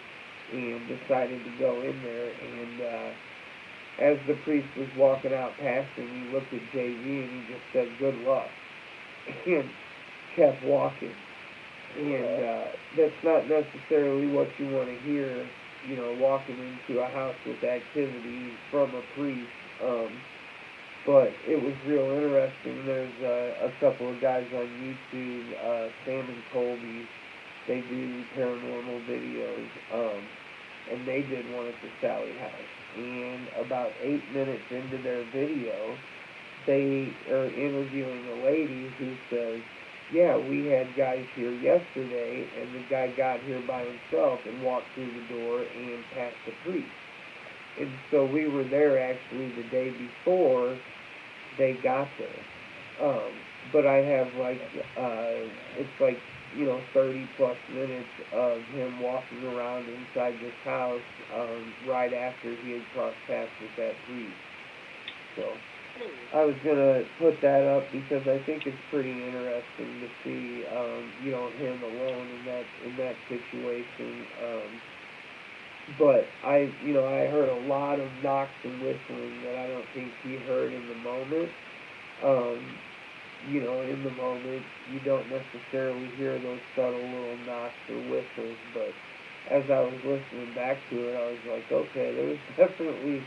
and decided to go in there, and as the priest was walking out past him, he looked at JV and he just said, good luck, and kept walking. And that's not necessarily what you want to hear, walking into a house with activity from a priest. But it was real interesting. There's a couple of guys on YouTube, Sam and Colby. They do paranormal videos, and they did one at the Sally House. And about 8 minutes into their video, they are interviewing a lady who says, yeah, we had guys here yesterday, and the guy got here by himself and walked through the door and passed the priest. And so we were there actually the day before they got there. But I have it's like 30 plus minutes of him walking around inside this house right after he had crossed paths with that priest. So I was gonna put that up because I think it's pretty interesting to see him alone in that situation. But I heard a lot of knocks and whistling that I don't think he heard in the moment. In the moment, you don't necessarily hear those subtle little knocks or whistles, but as I was listening back to it, I was like, okay, there was definitely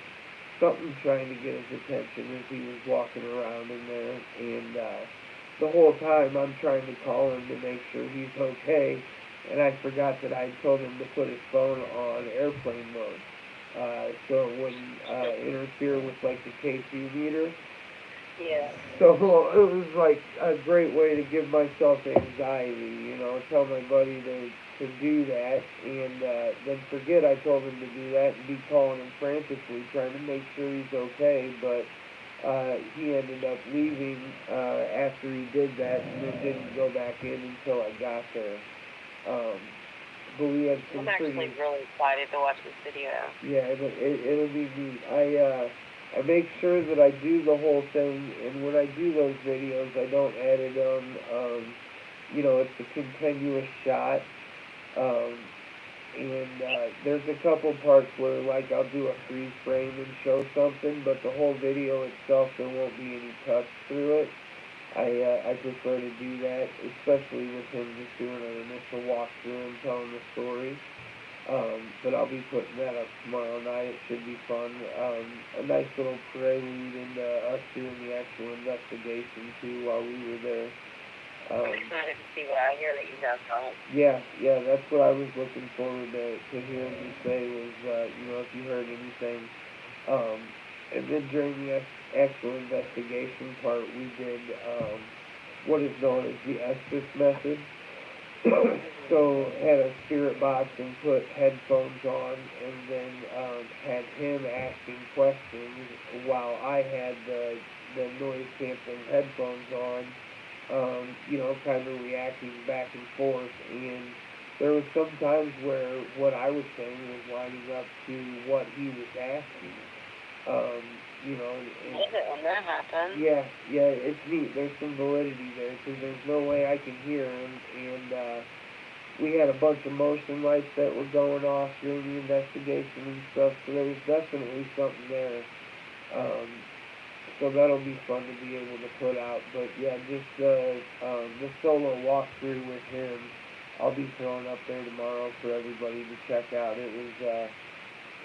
something trying to get his attention as he was walking around in there, and the whole time I'm trying to call him to make sure he's okay, and I forgot that I told him to put his phone on airplane mode, so it wouldn't interfere with like the KC meter. Yeah. So it was like a great way to give myself anxiety, tell my buddy to do that, and then forget I told him to do that and be calling him frantically trying to make sure he's okay, but he ended up leaving after he did that and then didn't go back in until I got there. Um, but we had some I'm actually really excited to watch this video. Yeah, it'll be neat. I make sure that I do the whole thing, and when I do those videos, I don't edit them. It's a continuous shot. Um, and there's a couple parts where, like, I'll do a freeze frame and show something, but the whole video itself, there won't be any cuts through it. I prefer to do that, especially with him just doing an initial walkthrough and telling the story. But I'll be putting that up tomorrow night. It should be fun. A nice little prelude into us doing the actual investigation, too, while we were there. I'm excited to see what I hear that you guys don't. Yeah, that's what I was looking forward to hearing you say was, if you heard anything. And then during the actual investigation part, we did what is known as the Estes method. So had a spirit box and put headphones on, and then had him asking questions while I had the noise canceling headphones on. Kind of reacting back and forth, and there was some times where what I was saying was lining up to what he was asking. I love it when that happens. Yeah, it's neat. There's some validity there, because there's no way I can hear him, and we had a bunch of motion lights that were going off during the investigation and stuff, so there was definitely something there. So that'll be fun to be able to put out. But yeah, just the solo walkthrough with him, I'll be throwing up there tomorrow for everybody to check out. It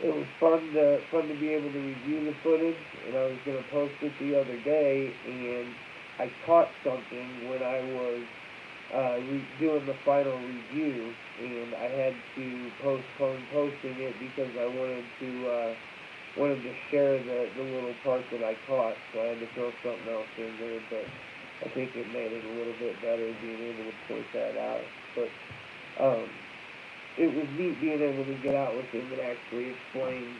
was fun to be able to review the footage, and I was gonna post it the other day, and I caught something when I was doing the final review, and I had to postpone posting it because I wanted to share the little part that I caught, so I had to throw something else in there, but I think it made it a little bit better being able to point that out. But it was neat being able to get out with him and actually explain,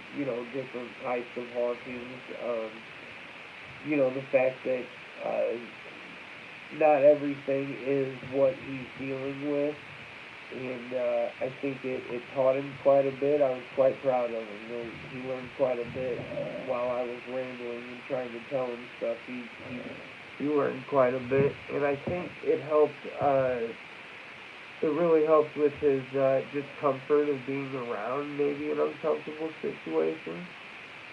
different types of hauntings. The fact that not everything is what he's dealing with. And I think it taught him quite a bit. I was quite proud of him. He learned quite a bit while I was rambling and trying to tell him stuff. He learned quite a bit, and I think it helped. It really helped with his just comfort of being around maybe an uncomfortable situation.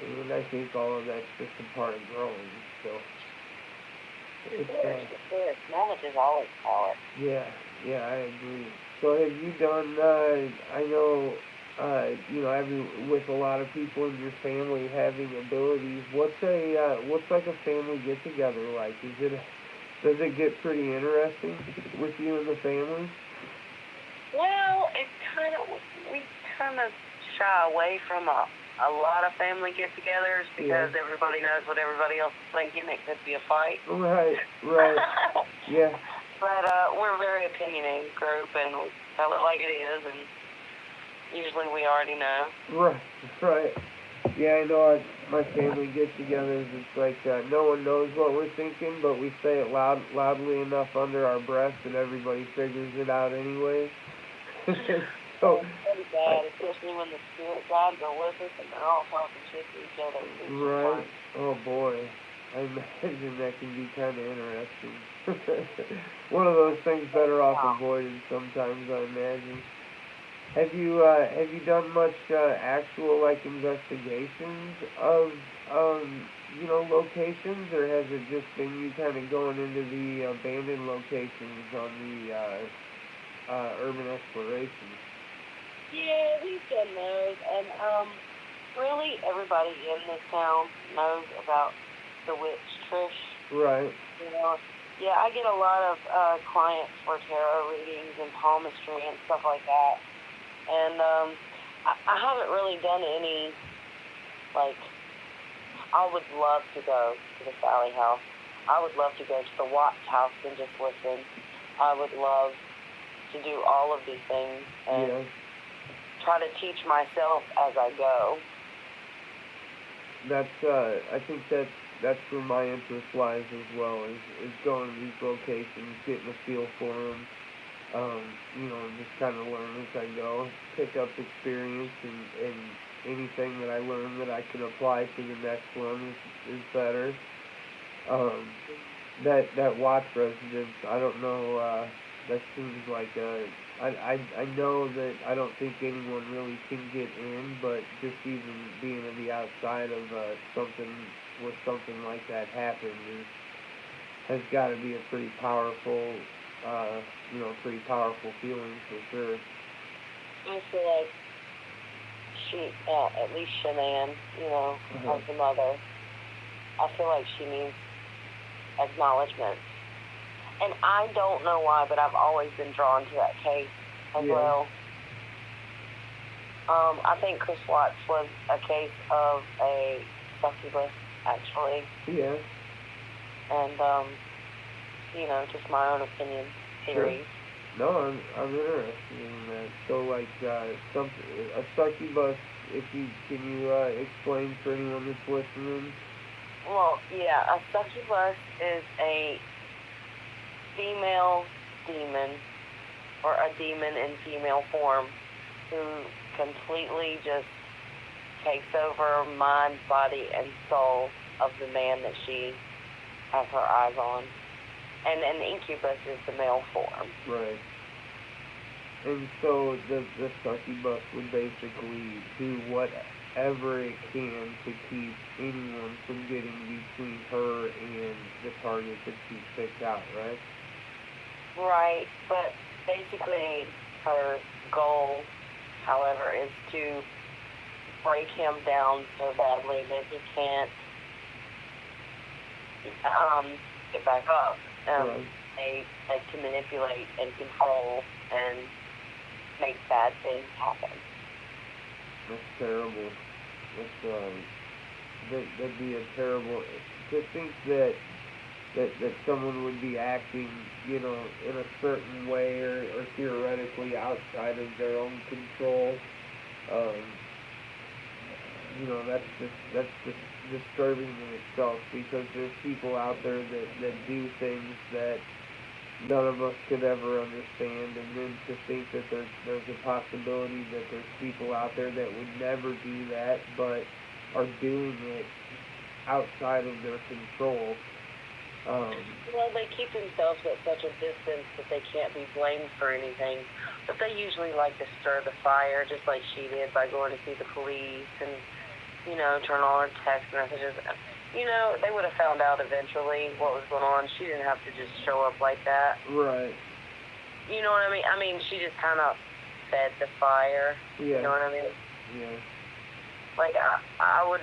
And I think all of that's just a part of growing. So It's knowledge is always power. Yeah, I agree. So have you done, I know, with a lot of people in your family having abilities, what's like a family get-together like? Does it get pretty interesting with you and the family? Well, we kind of shy away from a lot of family get-togethers because everybody knows what everybody else is thinking. It could be a fight. Right. Yeah. But we're a very opinionated group, and we tell it like it is, and usually we already know. Right. Yeah, I know my family get-togethers, it's like no one knows what we're thinking, but we say it loudly enough under our breath that everybody figures it out anyway. So, it's pretty bad, especially when the spirit guides are with us and they're all talking shit to each other. Right. Oh boy. I imagine that can be kind of interesting. One of those things better off avoided sometimes, I imagine. Have you done much actual like investigations of locations, or has it just been you kind of going into the abandoned locations on the urban exploration? Yeah, we've done those, and really everybody in this town knows about the witch Trish. Right. Yeah, I get a lot of clients for tarot readings and palmistry and stuff like that. And I haven't really done any, like, I would love to go to the Sally house. I would love to go to the Watts house and just listen. I would love to do all of these things and try to teach myself as I go. That's I think that's where my interest lies as well, is going to these locations, getting a feel for them, you know, and just kind of learn as I go, pick up experience, and anything that I learn that I can apply to the next one is better. Um, that Watts residence, I don't know, that seems like I know that I don't think anyone really can get in, but just even being on the outside of something where something like that happens has got to be a pretty powerful, you know, pretty powerful feeling for sure. I feel like she, at least Shanann, you know, as the mother, I feel like she needs acknowledgement. And I don't know why, but I've always been drawn to that case as well. I think Chris Watts was a case of a succubus, actually. Yeah. And, you know, just my own opinion, theory. Sure. No, I'm interested in that. So, like, a succubus, can you explain for anyone that's listening? Well, yeah, a succubus is a female demon, or a demon in female form, who completely just takes over mind, body, and soul of the man that she has her eyes on. And an incubus is the male form. Right. And so the succubus would basically do whatever it can to keep anyone from getting between her and the target that she picked out, right? Right, but basically her goal, however, is to break him down so badly that he can't get back up. Right. They like to manipulate and control and make bad things happen. That's terrible. That'd be a terrible. To think that someone would be acting, you know, in a certain way or theoretically outside of their own control. You know, that's just disturbing in itself, because there's people out there that do things that none of us could ever understand, and then to think that there's a possibility that there's people out there that would never do that but are doing it outside of their control. Well, they keep themselves at such a distance that they can't be blamed for anything, but they usually like to stir the fire, just like she did, by going to see the police and, you know, turn on her text messages. You know, they would have found out eventually what was going on. She didn't have to just show up like that. Right. You know what I mean? I mean, she just kind of fed the fire. Yeah. You know what I mean? Yeah. Like, I would,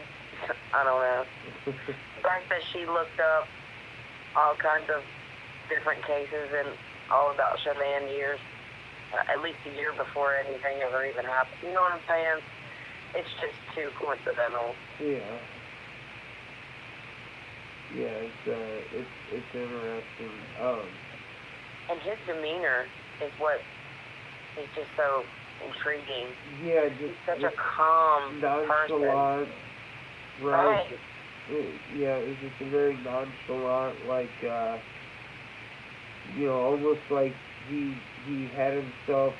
I don't know. The fact that she looked up all kinds of different cases and all about Shanann years, at least a year before anything ever even happened. You know what I'm saying? It's just too coincidental. Yeah. Yeah, it's interesting. And his demeanor is what is just so intriguing. Yeah, he's such a calm nonchalant, person. right? It's just a very nonchalant, like, you know, almost like he had himself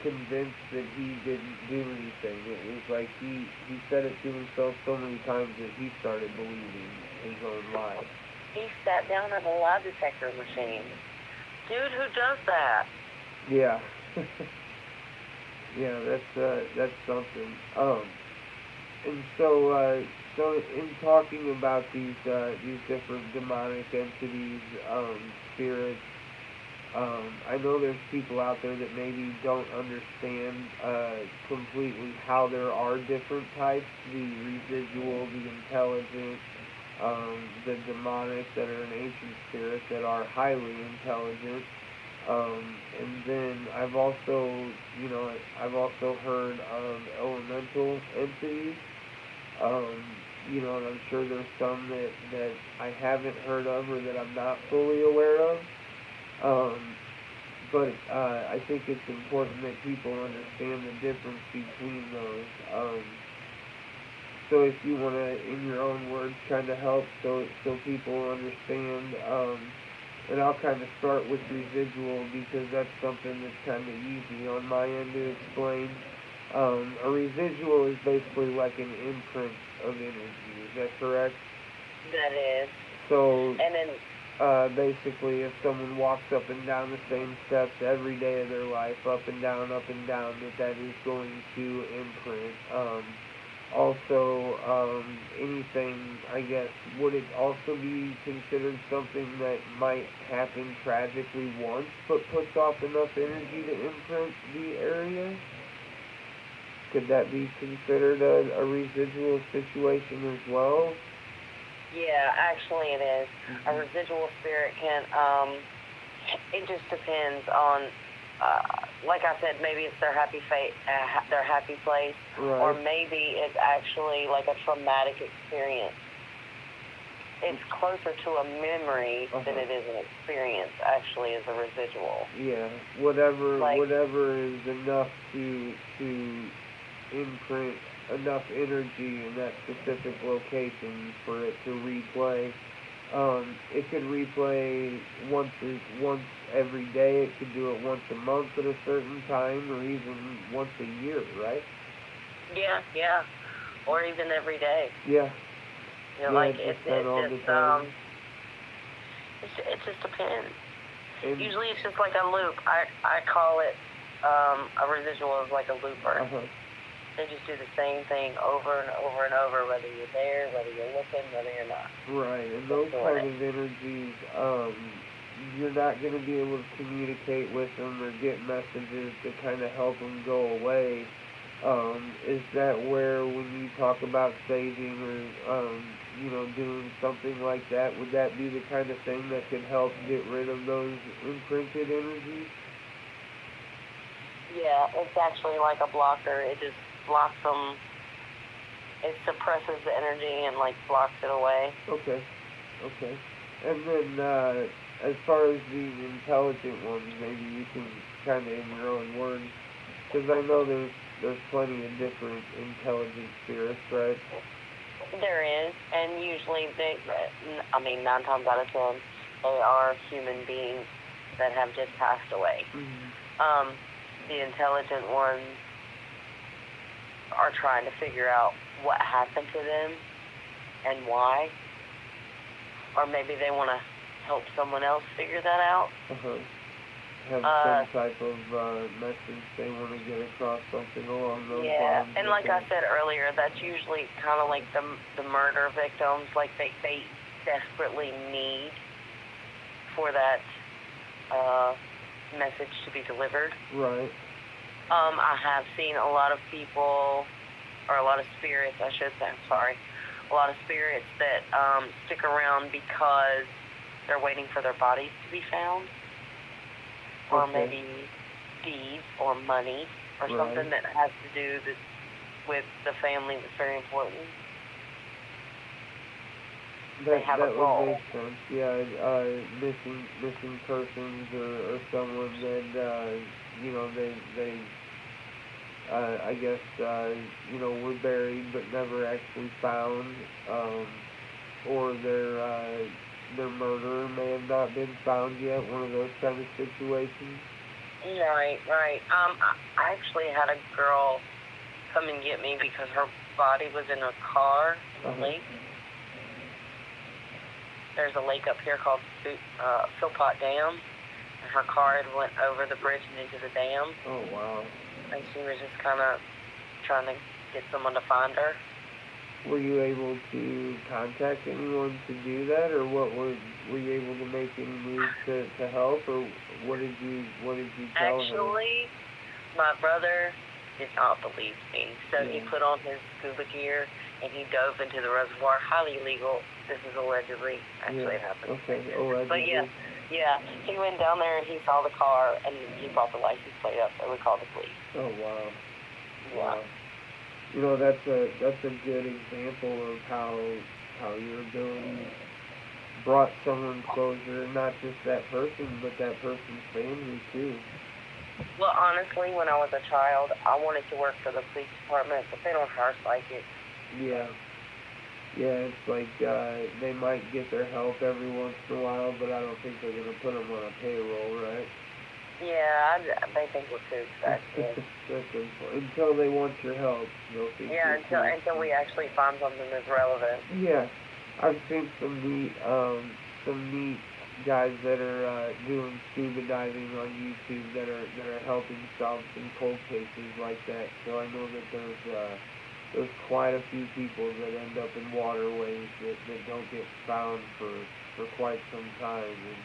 convinced that he didn't do anything. It was like he said it to himself so many times that he started believing his own lie. He sat down at a lie detector machine. Dude, who does that? Yeah. Yeah, that's something. And so in talking about these different demonic entities, spirits, I know there's people out there that maybe don't understand completely how there are different types: the residual, the intelligent, the demonic that are an ancient spirit that are highly intelligent. And then I've also, I've also heard of elemental entities. And I'm sure there's some that I haven't heard of or that I'm not fully aware of. But I think it's important that people understand the difference between those. So if you want to, in your own words, kind of help so people understand, and I'll kind of start with residual because that's something that's kind of easy on my end to explain. A residual is basically like an imprint of energy. Is that correct? That is. So, and then basically, if someone walks up and down the same steps every day of their life, up and down, that is going to imprint. Also, anything, I guess, would it also be considered something that might happen tragically once, but puts off enough energy to imprint the area? Could that be considered a residual situation as well? Yeah, actually it is. A residual spirit can, it just depends on, like I said, maybe it's their happy place, right. Or maybe it's actually like a traumatic experience. It's closer to a memory than it is an experience, actually, as a residual. Yeah, whatever is enough to imprint enough energy in that specific location for it to replay. It could replay once every day. It could do it once a month at a certain time, or even once a year, right? Yeah, or even every day. Yeah. Like it just depends. And usually it's just like a loop. I call it a residual is like a looper. They just do the same thing over and over and over, whether you're there, whether you're looking, whether you're not. Right, and those kind of energies, you're not going to be able to communicate with them or get messages to kind of help them go away. Is that where, when you talk about saving or, doing something like that, would that be the kind of thing that could help get rid of those imprinted energies? Yeah, it's actually like a blocker. It just blocks them. It suppresses the energy and blocks it away. Okay. And then as far as the intelligent ones, maybe you can kind of in your own words, because I know there's plenty of different intelligent spirits, right? There is, and usually 9 times out of 10, they are human beings that have just passed away. Mm-hmm. The intelligent ones are trying to figure out what happened to them and why. Or maybe they want to help someone else figure that out. Have some type of message they want to get across, something along those lines. Yeah, and like I said earlier, that's usually kind of like the murder victims. Like they desperately need for that message to be delivered. Right. I have seen a lot of people, or a lot of spirits, I should say, a lot of spirits that stick around because they're waiting for their bodies to be found, or maybe deeds or money or something that has to do with the family that's very important. That would make sense. Yeah, missing persons or someone that they I guess were buried but never actually found, or their murderer may have not been found yet. One of those kind of situations. Right. I actually had a girl come and get me because her body was in a car in the lake. There's a lake up here called Philpott Dam, and her car had went over the bridge and into the dam. Oh, wow. And she was just kind of trying to get someone to find her. Were you able to contact anyone to do that, or were you able to make any moves to help, or what did you tell her? Actually, my brother did not believe me, so he put on his scuba gear and he dove into the reservoir, highly illegal, This is allegedly. Actually, it happened. Okay, allegedly. But yeah, he went down there and he saw the car and he brought the license plate up, so we called the police. Oh wow. Yeah. Wow. You know, that's a good example of how your ability brought someone closure, not just that person, but that person's family too. Well, honestly, when I was a child, I wanted to work for the police department, but they don't hire psychics. Yeah. Yeah, it's like they might get their help every once in a while, but I don't think they're going to put them on a payroll, right? Yeah, they think we're too expensive. Until they want your help, they'll think until we actually find something that's relevant. Yeah, I've seen some neat guys that are doing scuba diving on YouTube that are helping solve some cold cases like that. So I know that there's quite a few people that end up in waterways that don't get found for quite some time. And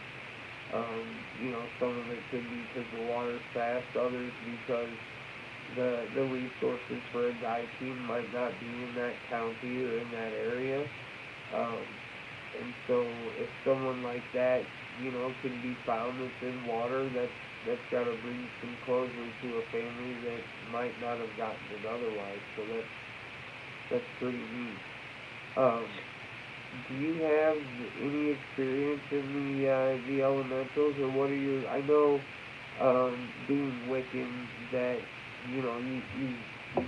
you know, some of it could be because the water's fast, others because the resources for a dive team might not be in that county or in that area. And so if someone like that, you know, can be found that's in water, that's got to bring some closure to a family that might not have gotten it otherwise. So that's pretty neat. Do you have any experience in the elementals, or what are your? I know, being Wiccan, that you know you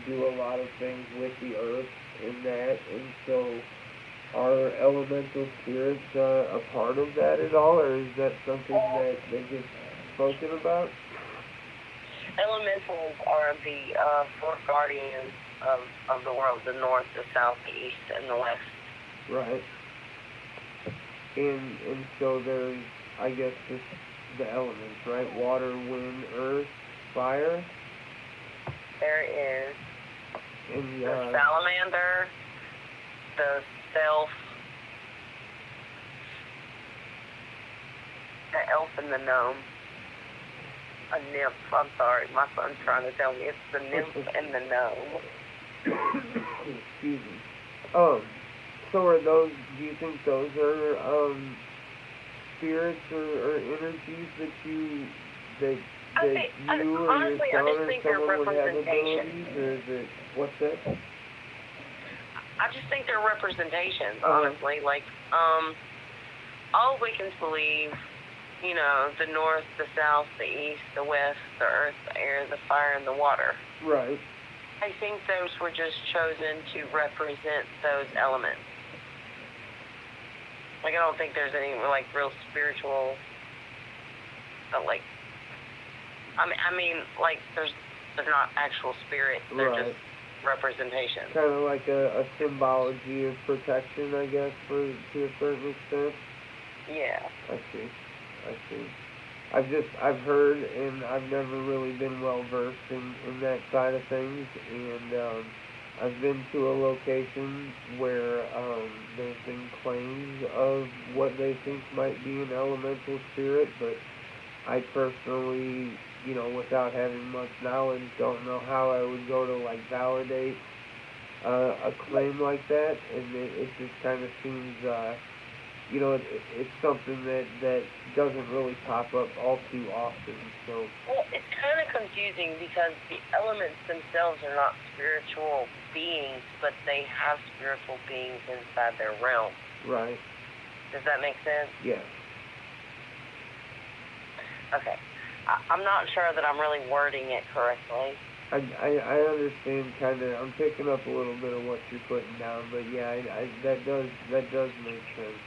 do a lot of things with the earth in that, and so are elemental spirits a part of that at all, or is that something that gets spoken about? Elementals are the four guardians of the world: the north, the south, the east, and the west. Right. And so there's, I guess, just the elements, right? Water, wind, earth, fire. There is And the salamander, the self, the elf, and the gnome. A nymph. I'm sorry, my son's trying to tell me it's the nymph and the gnome. Excuse me. So are those? Do you think those are spirits or energies that you or honestly, your son I just or think they're someone would have representations. abilities, or is it what's that? I just think they're representations. Honestly, like all Wiccans believe, you know, the north, the south, the east, the west, the earth, the air, the fire, and the water. Right. I think those were just chosen to represent those elements. Like, I don't think there's any, like, real spiritual, like, I mean, like, there's not actual spirits. They're just representations. Kind of like a symbology of protection, I guess, to a certain extent. Yeah. I see. I've heard, and I've never really been well versed in that side of things, and I've been to a location where there's been claims of what they think might be an elemental spirit, but I personally, you know, without having much knowledge, don't know how I would go to like validate a claim like that, and it just kind of seems you know, it's something that doesn't really pop up all too often. So. Well, it's kind of confusing because the elements themselves are not spiritual beings, but they have spiritual beings inside their realm. Right. Does that make sense? Yeah. Okay. I'm not sure that I'm really wording it correctly. I understand kind of. I'm picking up a little bit of what you're putting down, but yeah, that does make sense.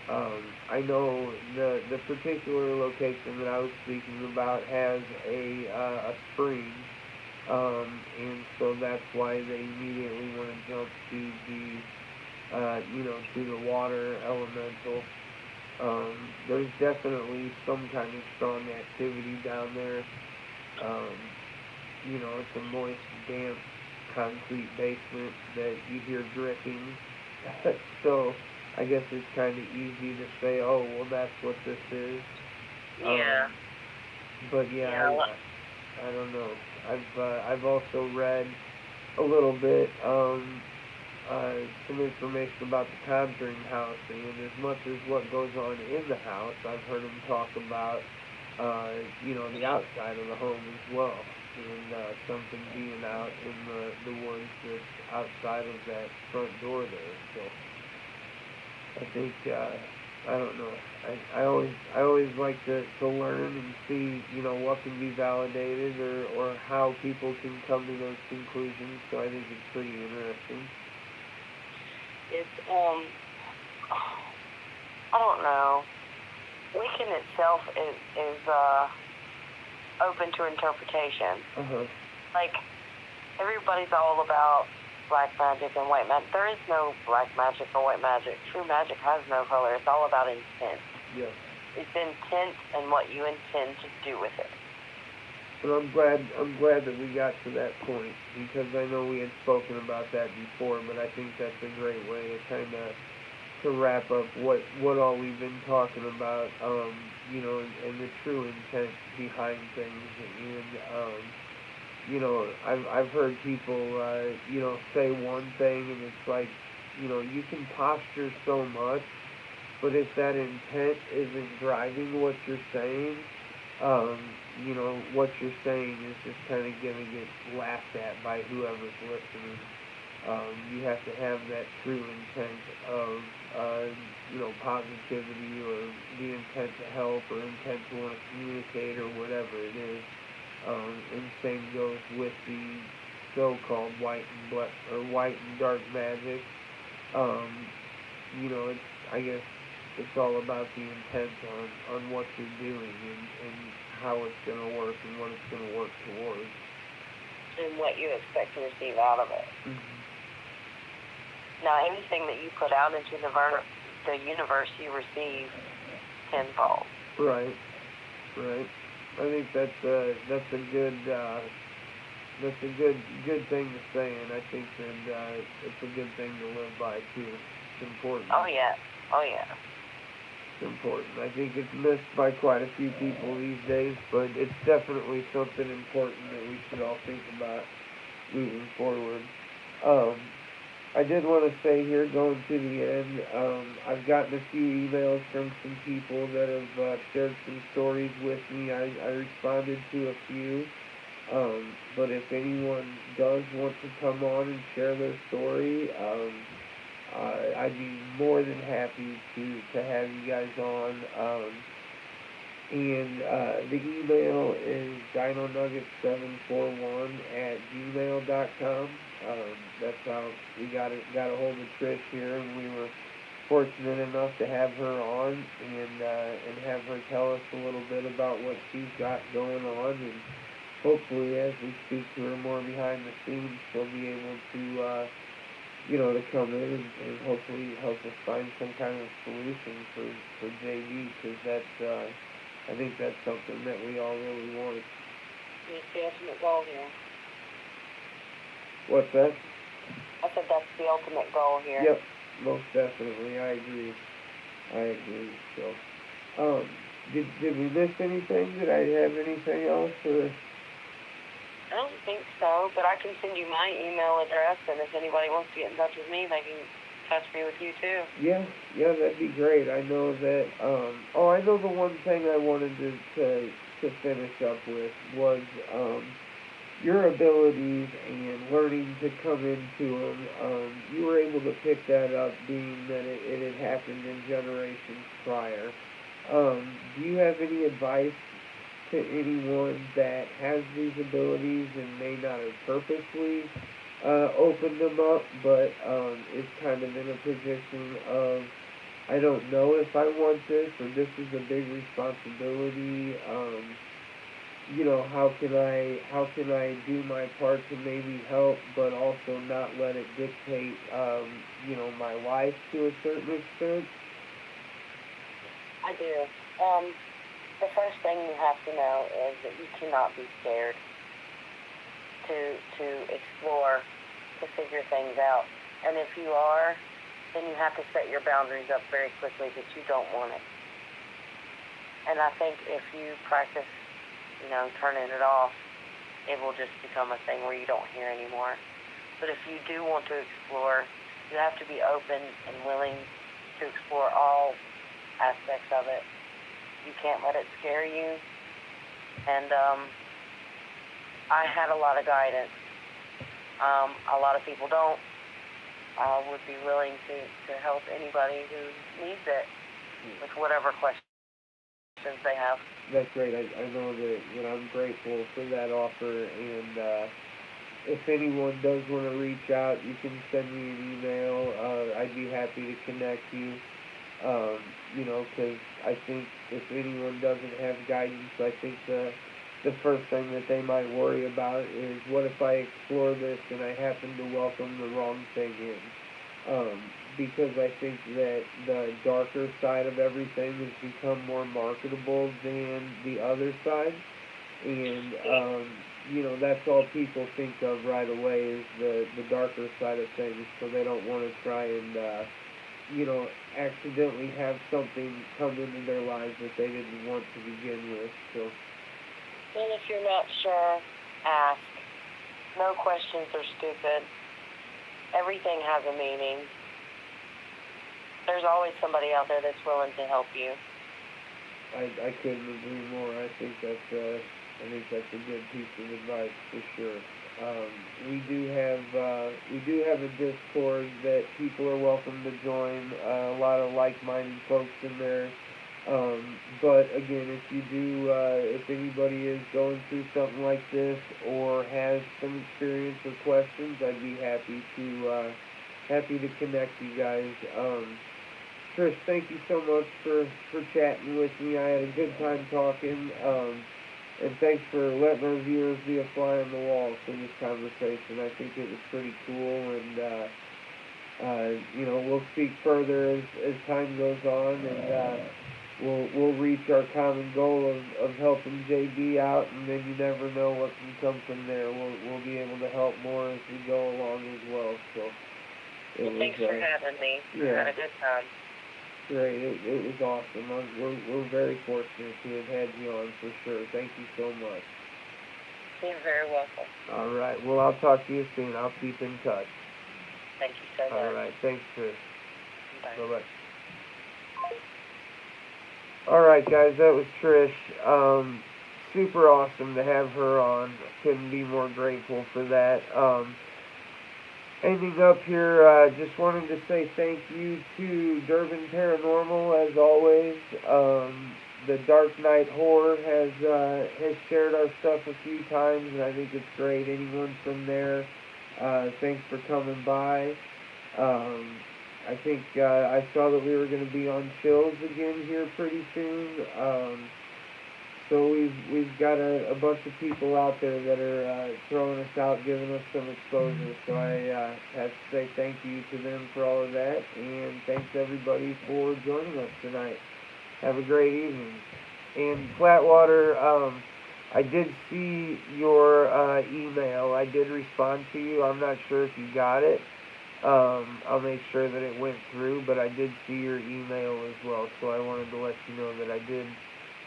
I know the particular location that I was speaking about has a spring, and so that's why they immediately want to jump to to the water elemental. There's definitely some kind of strong activity down there. You know, it's a moist, damp, concrete basement that you hear dripping. So I guess it's kind of easy to say, oh, well, that's what this is. Yeah. But yeah, I don't know. I've also read a little bit some information about the Conjuring house, and as much as what goes on in the house, I've heard him talk about, the outside of the home as well, and something being out in the woods that's outside of that front door there. So I think, I don't know. I always like to learn and see, what can be validated or how people can come to those conclusions. So I think it's pretty interesting. It's, I don't know. Wiccan itself is open to interpretation. Uh-huh. Like, everybody's all about black magic and white magic. There is no black magic or white magic. True magic has no color. It's all about intent. Yeah. It's intent and what you intend to do with it. And I'm glad that we got to that point, because I know we had spoken about that before, but I think that's a great way to kind of to wrap up what all we've been talking about, and the true intent behind things. And I've heard people say one thing, and it's like, you can posture so much, but if that intent isn't driving what you're saying, what you're saying is just kind of going to get laughed at by whoever's listening. You have to have that true intent of, positivity, or the intent to help, or intent to want to communicate, or whatever it is. And same goes with the so-called white and dark magic. I guess it's all about the intent on what you're doing, and how it's going to work, and what it's going to work towards. And what you expect to receive out of it. Mm-hmm. Now, anything that you put out into the universe, you receive tenfold. Right. I think that's a good thing to say, and I think that it's a good thing to live by too. It's important. Oh yeah. It's important. I think it's missed by quite a few people these days, but it's definitely something important that we should all think about moving forward. I did want to say here, going to the end, I've gotten a few emails from some people that have shared some stories with me. I responded to a few, but if anyone does want to come on and share their story, I'd be more than happy to have you guys on. And the email is dinonugget741@gmail.com. That's how we got a hold of Trish here, and we were fortunate enough to have her on and have her tell us a little bit about what she's got going on, and hopefully as we speak to her more behind the scenes, she'll be able to to come in and hopefully help us find some kind of solution for JB, because that's I think that's something that we all really want. It's the ultimate goal here. What's that? I said that's the ultimate goal here. Yep, most definitely. I agree. So, did we miss anything? Did I have anything else? Or? I don't think so, but I can send you my email address, and if anybody wants to get in touch with me, they can touch me with you too. Yeah, that'd be great. I know that. I know the one thing I wanted to finish up with was your abilities and learning to come into them. You were able to pick that up, being that it had happened in generations prior. Do you have any advice to anyone that has these abilities and may not have purposely opened them up, but is kind of in a position of, I don't know if I want this, or this is a big responsibility. How can I do my part to maybe help, but also not let it dictate, my life to a certain extent? I do. The first thing you have to know is that you cannot be scared to explore, to figure things out. And if you are, then you have to set your boundaries up very quickly that you don't want it. And I think if you practice, turning it off, it will just become a thing where you don't hear anymore. But if you do want to explore, You have to be open and willing to explore all aspects of it. You can't let it scare you. And I had a lot of guidance. A lot of people don't. I would be willing to help anybody who needs it with whatever questions they have. That's great. I know that I'm grateful for that offer, and if anyone does want to reach out, you can send me an email. I'd be happy to connect you. Because I think if anyone doesn't have guidance, I think the first thing that they might worry about is, what if I explore this and I happen to welcome the wrong thing in? Because I think that the darker side of everything has become more marketable than the other side. And, that's all people think of right away is the darker side of things, so they don't want to try and, accidentally have something come into their lives that they didn't want to begin with. So. And if you're not sure, ask. No questions are stupid. Everything has a meaning. There's always somebody out there that's willing to help you. I couldn't agree more. I think that's a good piece of advice for sure. We do have a Discord that people are welcome to join. A lot of like-minded folks in there. But again, if anybody is going through something like this or has some experience or questions, I'd be happy to connect you guys. Trish, thank you so much for chatting with me. I had a good time talking. And thanks for letting our viewers be a fly on the wall for this conversation. I think it was pretty cool, and we'll speak further as time goes on, and we'll reach our common goal of helping JB out, and then you never know what can come from there. We'll be able to help more as we go along as well. So thanks for having me. Yeah. I had a good time. Great, it was awesome. We're very fortunate to have had you on for sure. Thank you so much. You're very welcome. All right, well, I'll talk to you soon. I'll keep in touch. Thank you so much. All right, thanks, Trish. Bye. Bye-bye. All right, guys, that was Trish. Super awesome to have her on. Couldn't be more grateful for that. Ending up here, just wanted to say thank you to Durban Paranormal, as always. The Dark Knight Horror has shared our stuff a few times, and I think it's great. Anyone from there, thanks for coming by. I think I saw that we were going to be on Chills again here pretty soon. So we've got a bunch of people out there that are throwing us out, giving us some exposure. So I have to say thank you to them for all of that, and thanks everybody for joining us tonight. Have a great evening. And Flatwater, I did see your email. I did respond to you. I'm not sure if you got it. I'll make sure that it went through, but I did see your email as well. So I wanted to let you know that I did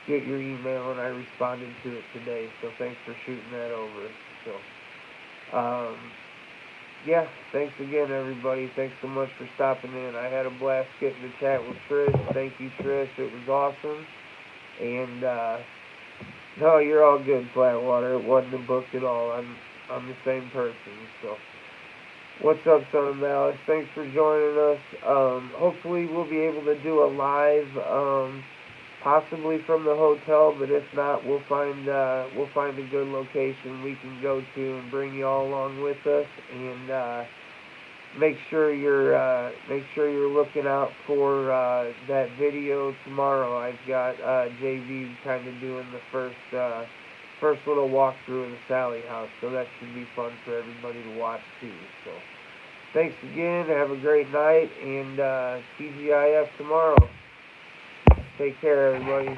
get your email, and I responded to it today, so thanks for shooting that over. So, yeah, thanks again, everybody. Thanks so much for stopping in. I had a blast getting to chat with Trish. Thank you, Trish. It was awesome. And, no, you're all good, Flatwater. It wasn't a book at all. I'm the same person, so. What's up, Son of Malice? Thanks for joining us. Hopefully we'll be able to do a live, possibly from the hotel, but if not, we'll find a good location we can go to and bring you all along with us. And make sure you're looking out for that video tomorrow. I've got JV kind of doing the first little walkthrough of the Sally house, so that should be fun for everybody to watch too. So thanks again. Have a great night, and TGIF tomorrow. Take care, everybody.